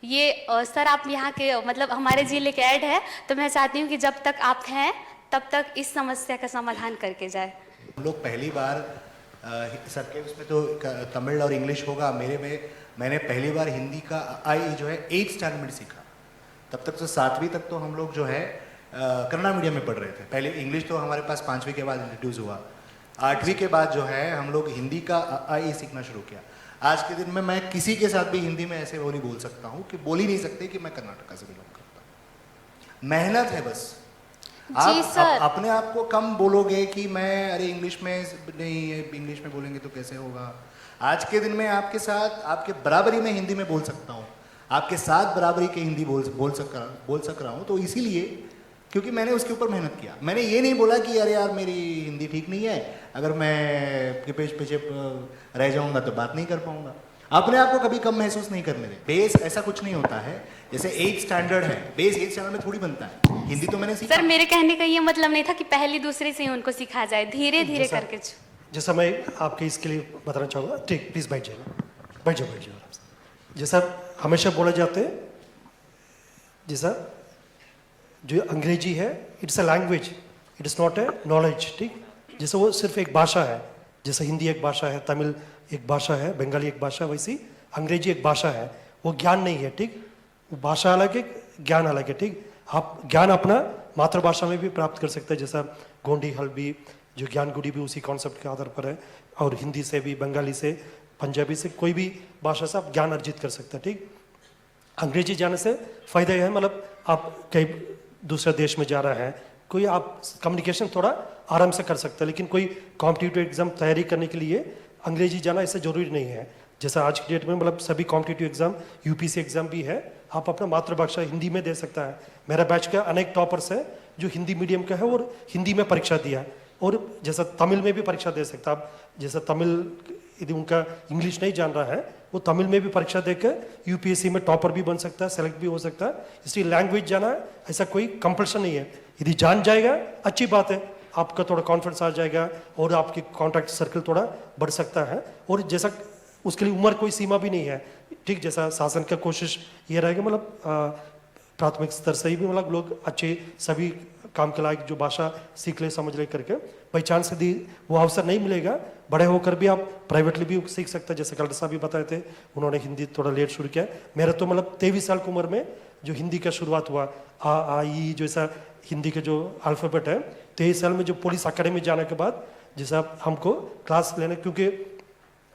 ये सर आप यहाँ के मतलब हमारे जिले के ऐड है, तो मैं चाहती हूँ कि जब तक आप हैं तब तक इस समस्या का समाधान करके जाए। हम लोग पहली बार सर के उसमें तो तमिल और इंग्लिश होगा, मेरे में मैंने पहली बार हिंदी का आई जो है 8th स्टैंडर्ड में सीखा। तब तक तो 7वीं तक तो हम लोग जो है कन्नड़ा मीडियम में पढ़ रहे थे। पहले इंग्लिश तो हमारे पास 5वीं के बाद इंट्रोड्यूस हुआ, 8वीं के बाद जो है हम लोग हिंदी का आई सीखना शुरू किया। आज के दिन में मैं किसी के साथ भी हिंदी में ऐसे वो नहीं बोल सकता हूँ कि बोल ही नहीं सकते कि मैं कर्नाटका से बिलोंग करता हूँ। मेहनत है बस। आप अपने आप को कम बोलोगे कि मैं अरे इंग्लिश में नहीं, इंग्लिश में बोलेंगे तो कैसे होगा। आज के दिन में आपके साथ आपके बराबरी में हिंदी में बोल सकता हूँ, आपके साथ बराबरी के हिंदी बोल सक रहा हूँ, तो इसीलिए क्योंकि मैंने उसके ऊपर मेहनत किया। मैंने ये नहीं बोला कि अरे यार मेरी हिंदी ठीक नहीं है, अगर मैं पीछे रह जाऊंगा तो बात नहीं कर पाऊंगा। अपने आप को कभी कम महसूस नहीं करने दें। बेस ऐसा कुछ नहीं होता है, जैसे 8th स्टैंडर्ड है, बेस 8th स्टैंडर्ड में थोड़ी बनता है। हिंदी तो मैंने सीखा। सर मेरे कहने का ये मतलब नहीं था कि पहली दूसरे से ही उनको सिखा जाए, धीरे धीरे करके। जैसा मैं आपके इसके लिए बताना चाहूँगा, ठीक प्लीज़ बैठ जाइए, बैठ जाओ आराम से। जैसा हमेशा बोला जाते हैं, जैसा जो अंग्रेजी है it's a language, it is not a knowledge. ठीक, जैसे वो सिर्फ एक भाषा है, जैसे हिंदी एक भाषा है, तमिल एक भाषा है, बंगाली एक भाषा, वैसी अंग्रेजी एक भाषा है, वो ज्ञान नहीं है। ठीक, भाषा अलग है, ज्ञान अलग है। ठीक, आप ज्ञान अपना मातृभाषा में भी प्राप्त कर सकते हैं, जैसा गोंडी हल्बी जो ज्ञान गुड़ी भी उसी कॉन्सेप्ट के आधार पर है, और हिंदी से भी, बंगाली से, पंजाबी से, कोई भी भाषा से आप ज्ञान अर्जित कर सकते हैं। ठीक, अंग्रेजी जाने से फ़ायदा यह है, मतलब आप कई दूसरे देश में जा रहा है, कोई आप कम्युनिकेशन थोड़ा आराम से कर सकते हैं, लेकिन कोई कॉम्पिटिटिव एग्जाम तैयारी करने के लिए अंग्रेजी जाना ऐसे ज़रूरी नहीं है। जैसा आज की डेट में मतलब सभी कॉम्पिटिटिव एग्जाम, यूपीएससी एग्जाम भी है, आप अपना मातृभाषा हिंदी में दे सकता है। मेरा बैच का अनेक टॉपर्स है जो हिंदी मीडियम का है और हिंदी में परीक्षा दिया है, और जैसा तमिल में भी परीक्षा दे सकता है। आप जैसा तमिल यदि उनका इंग्लिश नहीं जान रहा है, वो तमिल में भी परीक्षा देकर यूपीएससी में टॉपर भी बन सकता है, सेलेक्ट भी हो सकता है। इसलिए लैंग्वेज जाना ऐसा कोई कंपल्शन नहीं है, यदि जान जाएगा अच्छी बात है, आपका थोड़ा कॉन्फिडेंस आ जाएगा और आपकी कॉन्टैक्ट सर्कल थोड़ा बढ़ सकता है। और जैसा उसके लिए उम्र कोई सीमा भी नहीं है, ठीक, जैसा शासन का कोशिश ये रहेगा मतलब प्राथमिक स्तर से ही भी मतलब लोग अच्छे सभी काम के लायक जो भाषा सीख ले समझ ले करके पहचान से दी वो अवसर नहीं मिलेगा। बड़े होकर भी आप प्राइवेटली भी सीख सकते हैं, जैसे कलेक्टर साहब भी बताए थे, उन्होंने हिंदी थोड़ा लेट शुरू किया। मेरा तो मतलब 23 साल की उम्र में जो हिंदी का शुरुआत हुआ, आ ई जैसा हिंदी के जो अल्फ़ाबेट है, 23 साल में जो पुलिस अकेडमी जाने के बाद जैसा हमको क्लास लेने, क्योंकि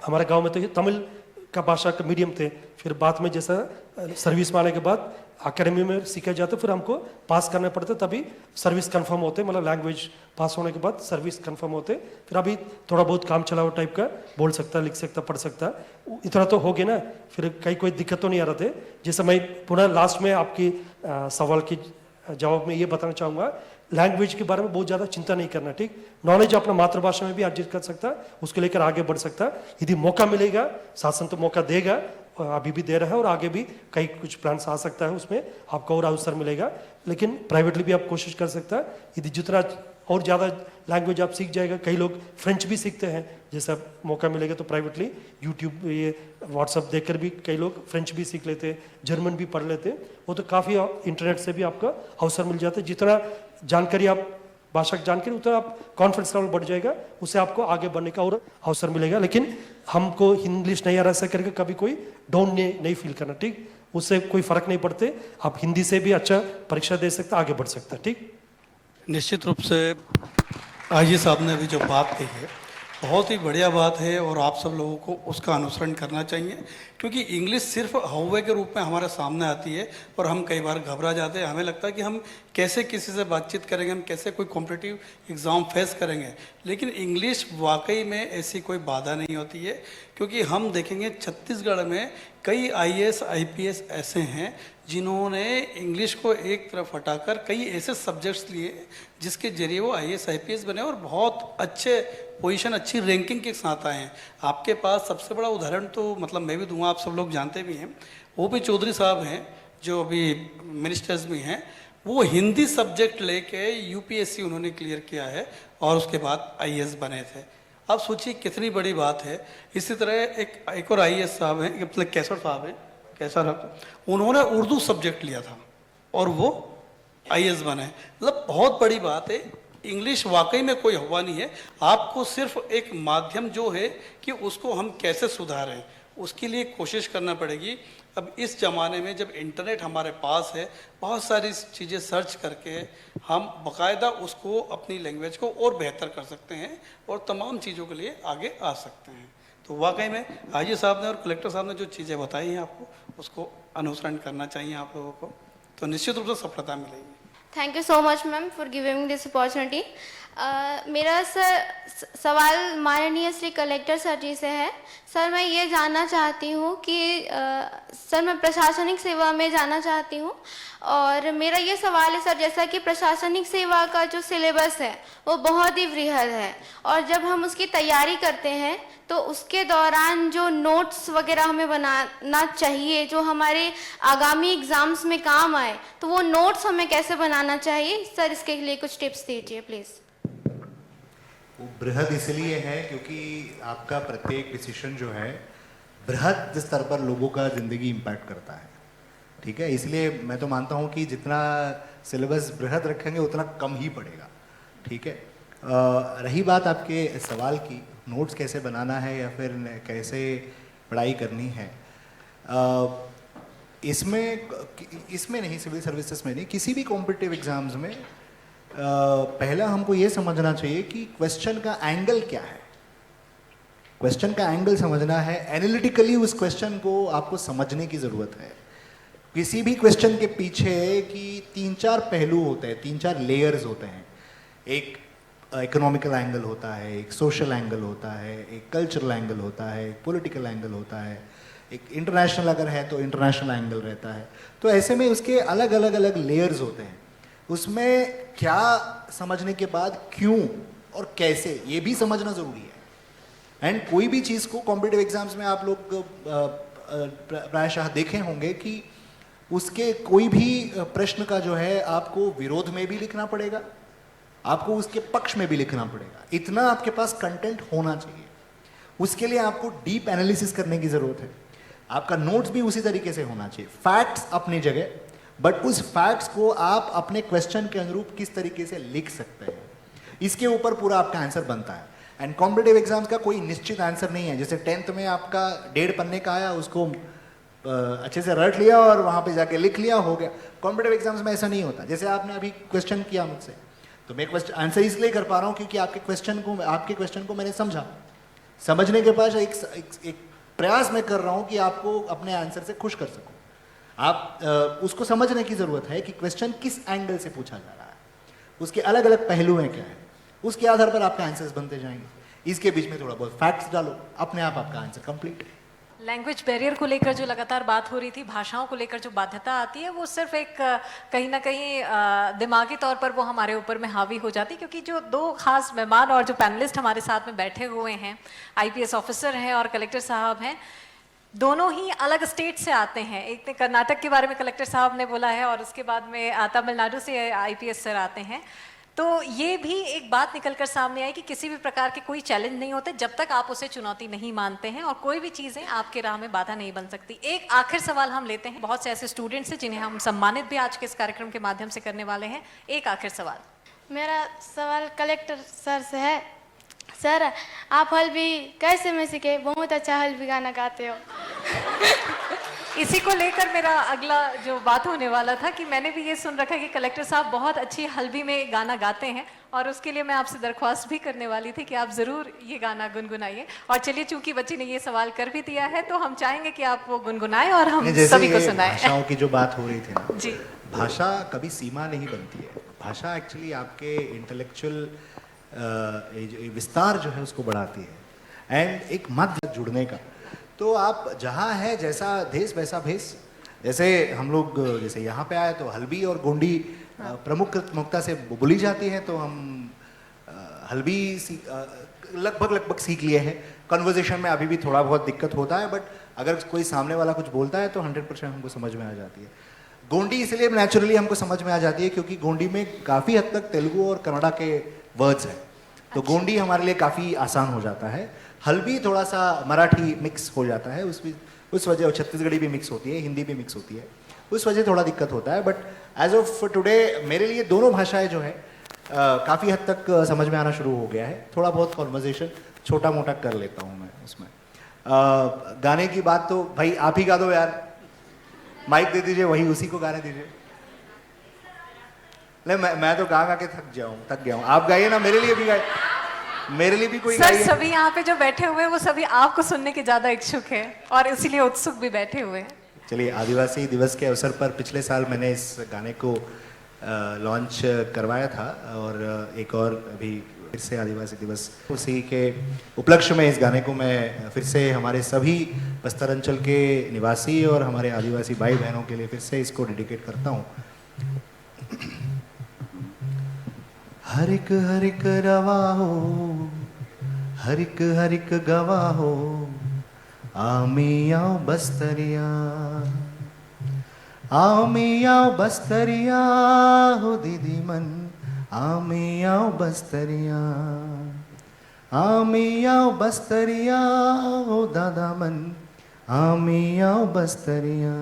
हमारे गांव में तो ये तमिल का भाषा का मीडियम थे, फिर बाद में जैसा सर्विस में आने के बाद अकेडमी में सीखा जाता, फिर हमको पास करने पड़ते, तभी सर्विस कंफर्म होते, मतलब लैंग्वेज पास होने के बाद सर्विस कंफर्म होते। फिर अभी थोड़ा बहुत काम चलाओ टाइप का बोल सकता, लिख सकता, पढ़ सकता, इतना तो हो गया ना, फिर कहीं कोई दिक्कत तो नहीं आ रहे थे। जैसे मैं पुनः लास्ट में आपकी सवाल की जवाब में ये बताना चाहूँगा, लैंग्वेज के बारे में बहुत ज़्यादा चिंता नहीं करना, ठीक। नॉलेज अपना मातृभाषा में भी अर्जित कर सकता, उसको लेकर आगे बढ़ सकता। यदि मौका मिलेगा, शासन तो मौका देगा, अभी भी दे रहा है और आगे भी कई कुछ प्लान्स आ सकता है, उसमें आपको और अवसर मिलेगा। लेकिन प्राइवेटली भी आप कोशिश कर सकता है, यदि जितना और ज़्यादा लैंग्वेज आप सीख जाएगा। कई लोग फ्रेंच भी सीखते हैं, जैसा मौका मिलेगा तो प्राइवेटली यूट्यूब ये व्हाट्सअप देखकर भी कई लोग फ्रेंच भी सीख लेते हैं, जर्मन भी पढ़ लेते हैं। वो तो काफ़ी इंटरनेट से भी आपका अवसर मिल जाता है। जितना जानकारी आप भाषा की जानकारी, उतना आप कॉन्फिडेंस लेवल बढ़ जाएगा, उससे आपको आगे बढ़ने का और अवसर मिलेगा। लेकिन हमको इंग्लिश नहीं आ रहा, ऐसा करके कभी कोई डाउन नहीं फील करना, ठीक। उससे कोई फर्क नहीं पड़ते, आप हिंदी से भी अच्छा परीक्षा दे सकते, आगे बढ़ सकता, ठीक। निश्चित रूप से आईजी साहब ने अभी जो बात कही है बहुत ही बढ़िया बात है और आप सब लोगों को उसका अनुसरण करना चाहिए, क्योंकि इंग्लिश सिर्फ हौवे के रूप में हमारे सामने आती है और हम कई बार घबरा जाते हैं। हमें लगता है कि हम कैसे किसी से बातचीत करेंगे, हम कैसे कोई कॉम्पिटिटिव एग्ज़ाम फेस करेंगे, लेकिन इंग्लिश वाकई में ऐसी कोई बाधा नहीं होती है। क्योंकि हम देखेंगे छत्तीसगढ़ में कई IAS IPS ऐसे हैं जिन्होंने इंग्लिश को एक तरफ हटाकर कई ऐसे सब्जेक्ट्स लिए जिसके जरिए वो IAS IPS बने और बहुत अच्छे पोजीशन, अच्छी रैंकिंग के साथ आए हैं। आपके पास सबसे बड़ा उदाहरण तो मतलब मैं भी दूंगा, आप सब लोग जानते भी हैं, OP चौधरी साहब हैं जो अभी मिनिस्टर्स भी हैं। वो हिंदी सब्जेक्ट लेके UPSC उन्होंने क्लियर किया है और उसके बाद IAS बने थे। आप सोचिए कितनी बड़ी बात है। इसी तरह एक और IAS साहब हैं, मतलब कैसर साहब हैं, कैसर, उन्होंने उर्दू सब्जेक्ट लिया था और वो IAS बने। मतलब बहुत बड़ी बात है। इंग्लिश वाकई में कोई हवा नहीं है, आपको सिर्फ एक माध्यम जो है कि उसको हम कैसे सुधारें, उसके लिए कोशिश करना पड़ेगी। अब इस ज़माने में जब इंटरनेट हमारे पास है, बहुत सारी चीज़ें सर्च करके हम बाकायदा उसको अपनी लैंग्वेज को और बेहतर कर सकते हैं और तमाम चीज़ों के लिए आगे आ सकते हैं। तो वाकई में आईजी साहब ने और कलेक्टर साहब ने जो चीज़ें बताई हैं आपको, उसको अनुसरण करना चाहिए आप लोगों को, तो निश्चित रूप से सफलता मिलेगी। Thank you so much ma'am for giving this opportunity. मेरा सवाल माननीय श्री कलेक्टर सर जी से है। सर, मैं ये जानना चाहती हूँ कि सर मैं प्रशासनिक सेवा में जाना चाहती हूँ और मेरा ये सवाल है सर, जैसा कि प्रशासनिक सेवा का जो सिलेबस है वो बहुत ही वृहद है और जब हम उसकी तैयारी करते हैं तो उसके दौरान जो नोट्स वगैरह हमें बनाना चाहिए जो हमारे आगामी एग्जाम्स में काम आए, तो वो नोट्स हमें कैसे बनाना चाहिए सर, इसके लिए कुछ टिप्स दीजिए प्लीज़। वो बृहद इसलिए है क्योंकि आपका प्रत्येक डिसीजन जो है बृहद स्तर पर लोगों का ज़िंदगी इम्पैक्ट करता है, ठीक है। इसलिए मैं तो मानता हूँ कि जितना सिलेबस बृहद रखेंगे उतना कम ही पड़ेगा, ठीक है। रही बात आपके सवाल की, नोट्स कैसे बनाना है या फिर कैसे पढ़ाई करनी है, इसमें नहीं, सिविल सर्विसेज में नहीं, किसी भी कॉम्पिटिटिव एग्जाम्स में पहला हमको ये समझना चाहिए कि क्वेश्चन का एंगल क्या है। क्वेश्चन का एंगल समझना है, एनालिटिकली उस क्वेश्चन को आपको समझने की ज़रूरत है। किसी भी क्वेश्चन के पीछे कि 3-4 पहलू होते हैं, 3-4 लेयर्स होते हैं। एक इकोनॉमिकल एंगल होता है, एक सोशल एंगल होता है, एक कल्चरल एंगल होता है, एक पॉलिटिकल एंगल होता है, एक इंटरनेशनल अगर है तो इंटरनेशनल एंगल रहता है। तो ऐसे में उसके अलग अलग लेयर्स होते हैं। उसमें क्या समझने के बाद क्यों और कैसे, ये भी समझना ज़रूरी है। एंड कोई भी चीज़ को कॉम्पिटिटिव एग्जाम्स में आप लोग प्रायशः देखे होंगे कि उसके कोई भी प्रश्न का जो है आपको विरोध में भी लिखना पड़ेगा, आपको उसके पक्ष में भी लिखना पड़ेगा। इतना आपके पास कंटेंट होना चाहिए। उसके लिए आपको डीप एनालिसिस करने की ज़रूरत है। आपका नोट्स भी उसी तरीके से होना चाहिए, फैक्ट्स अपनी जगह, बट उस फैक्ट्स को आप अपने क्वेश्चन के अनुरूप किस तरीके से लिख सकते हैं, इसके ऊपर पूरा आपका आंसर बनता है। एंड कॉम्पिटेटिव एग्जाम्स का कोई निश्चित आंसर नहीं है, जैसे 10th में आपका 1.5 पन्ने का आया, उसको अच्छे से रट लिया और वहाँ पे जाके लिख लिया, हो गया। कॉम्पिटेटिव एग्जाम्स में ऐसा नहीं होता। जैसे आपने अभी क्वेश्चन किया मुझसे, तो मैं क्वेश्चन आंसर इसलिए कर पा रहा हूँ क्योंकि आपके क्वेश्चन को मैंने समझा। समझने के बाद एक प्रयास मैं कर रहा हूँ कि आपको अपने आंसर से खुश कर सकूँ। आप उसको समझने की ज़रूरत है कि क्वेश्चन किस एंगल से पूछा जा रहा है, उसके अलग अलग पहलू हैं क्या है, उसके आधार पर आपके आंसर्स बनते जाएंगे। इसके बीच में थोड़ा बहुत फैक्ट्स डालो, अपने आप आपका आंसर कंप्लीट। लैंग्वेज बैरियर को लेकर जो लगातार बात हो रही थी, भाषाओं को लेकर जो बाध्यता आती है, वो सिर्फ एक कहीं ना कहीं दिमागी तौर पर वो हमारे ऊपर में हावी हो जाती है, क्योंकि जो दो खास मेहमान और जो पैनलिस्ट हमारे साथ में बैठे हुए हैं, आईपीएस ऑफिसर हैं और कलेक्टर साहब हैं, दोनों ही अलग स्टेट से आते हैं। एक ने कर्नाटक के बारे में कलेक्टर साहब ने बोला है और उसके बाद में तमिलनाडु से आईपीएस सर आते हैं। तो ये भी एक बात निकल कर सामने आई कि किसी भी प्रकार के कोई चैलेंज नहीं होते जब तक आप उसे चुनौती नहीं मानते हैं, और कोई भी चीज़ें आपके राह में बाधा नहीं बन सकती। एक आखिर सवाल हम लेते हैं, बहुत से ऐसे स्टूडेंट्स हैं जिन्हें हम सम्मानित भी आज के इस कार्यक्रम के माध्यम से करने वाले हैं। एक आखिर सवाल। मेरा सवाल कलेक्टर सर से है। सर, आप हल्बी कैसे में सीखे? बहुत अच्छा हल्बी गाना गाते हो। इसी को लेकर मेरा अगला जो बात होने वाला था कि मैंने भी ये सुन रखा है कि कलेक्टर साहब बहुत अच्छी हल्बी में गाना गाते हैं, और उसके लिए मैं आपसे दरख्वास्त भी करने वाली थी कि आप ज़रूर ये गाना गुनगुनाइए। और चलिए, चूंकि बच्ची ने ये सवाल कर भी दिया है तो हम चाहेंगे कि आप वो गुनगुनाएं और हम सभी को सुनाएं। भाषाओं की जो बात हो रही थी ना, जी, भाषा कभी सीमा नहीं बनती है। भाषा एक्चुअली आपके इंटेलेक्चुअल विस्तार जो है उसको बढ़ाती है, एंड एक मध्य जुड़ने का। तो आप जहाँ है, जैसा देश वैसा भेष। जैसे हम लोग जैसे यहाँ पे आए तो हल्बी और गोंडी प्रमुखता से बोली जाती है, तो हम हल्बी लगभग सीख लिए हैं। कन्वर्सेशन में अभी भी थोड़ा बहुत दिक्कत होता है, बट अगर कोई सामने वाला कुछ बोलता है तो 100% हमको समझ में आ जाती है। गोंडी इसलिए नेचुरली हमको समझ में आ जाती है क्योंकि गोंडी में काफ़ी हद तक तेलुगु और कन्नड़ा के वर्ड्स हैं, तो गोंडी हमारे लिए काफ़ी आसान हो जाता है। हल्बी थोड़ा सा मराठी मिक्स हो जाता है, उस वजह, और छत्तीसगढ़ी भी मिक्स होती है, हिंदी भी मिक्स होती है, उस वजह थोड़ा दिक्कत होता है। बट एज ऑफ टुडे मेरे लिए दोनों भाषाएं जो है काफ़ी हद तक समझ में आना शुरू हो गया है। थोड़ा बहुत कॉन्वर्जेशन छोटा मोटा कर लेता हूँ मैं उसमें। गाने की बात तो भाई आप ही गा दो यार, माइक दे दीजिए, वही उसी को गाने दीजिए। नहीं, मैं तो गा के थक गया हूँ। आप गाइए ना, मेरे लिए भी गाइए, मेरे लिए भी कोई सर गाइए। सभी यहाँ पे जो बैठे हुए हैं वो सभी आपको सुनने के ज्यादा इच्छुक है और इसीलिए उत्सुक भी बैठे हुए हैं। चलिए, आदिवासी दिवस के अवसर पर पिछले साल मैंने इस गाने को लॉन्च करवाया था, और एक और अभी फिर से आदिवासी दिवस, उसी के उपलक्ष्य में इस गाने को मैं फिर से हमारे सभी बस्तर अंचल के निवासी और हमारे आदिवासी भाई बहनों के लिए फिर से इसको डेडिकेट करता हूँ। हर एक रवा हो, हर एक गवा हो, आमिया बस्तरिया, आमिया बस्तरिया हो दीदी मन, आमिया बस्तरिया, आमिया बस्तरिया हो दादा मन, आमिया बस्तरिया।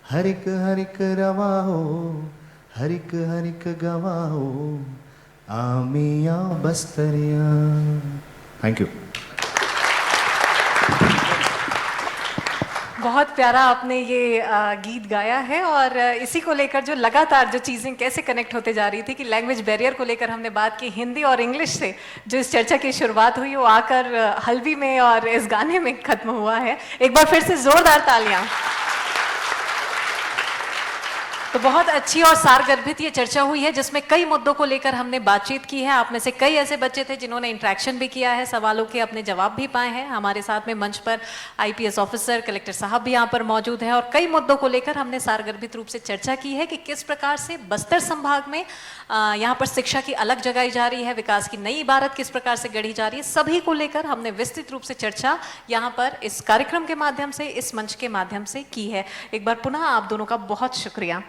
हर एक रवा हो, हर एक गवा हो, आमिया बस्तरिया। Thank you. बहुत प्यारा आपने ये गीत गाया है, और इसी को लेकर जो लगातार जो चीज़ें कैसे कनेक्ट होते जा रही थी कि लैंग्वेज बैरियर को लेकर हमने बात की, हिंदी और इंग्लिश से जो इस चर्चा की शुरुआत हुई वो आकर हल्बी में और इस गाने में खत्म हुआ है। एक बार फिर से जोरदार तालियां। तो बहुत अच्छी और सारगर्भित ये चर्चा हुई है जिसमें कई मुद्दों को लेकर हमने बातचीत की है। आप में से कई ऐसे बच्चे थे जिन्होंने इंटरेक्शन भी किया है, सवालों के अपने जवाब भी पाए हैं। हमारे साथ में मंच पर आईपीएस ऑफिसर, कलेक्टर साहब भी यहाँ पर मौजूद हैं, और कई मुद्दों को लेकर हमने सारगर्भित रूप से चर्चा की है कि किस प्रकार से बस्तर संभाग में यहाँ पर शिक्षा की अलग जगाई जा रही है, विकास की नई इबारत किस प्रकार से गढ़ी जा रही है, सभी को लेकर हमने विस्तृत रूप से चर्चा यहाँ पर इस कार्यक्रम के माध्यम से, इस मंच के माध्यम से की है। एक बार पुनः आप दोनों का बहुत शुक्रिया।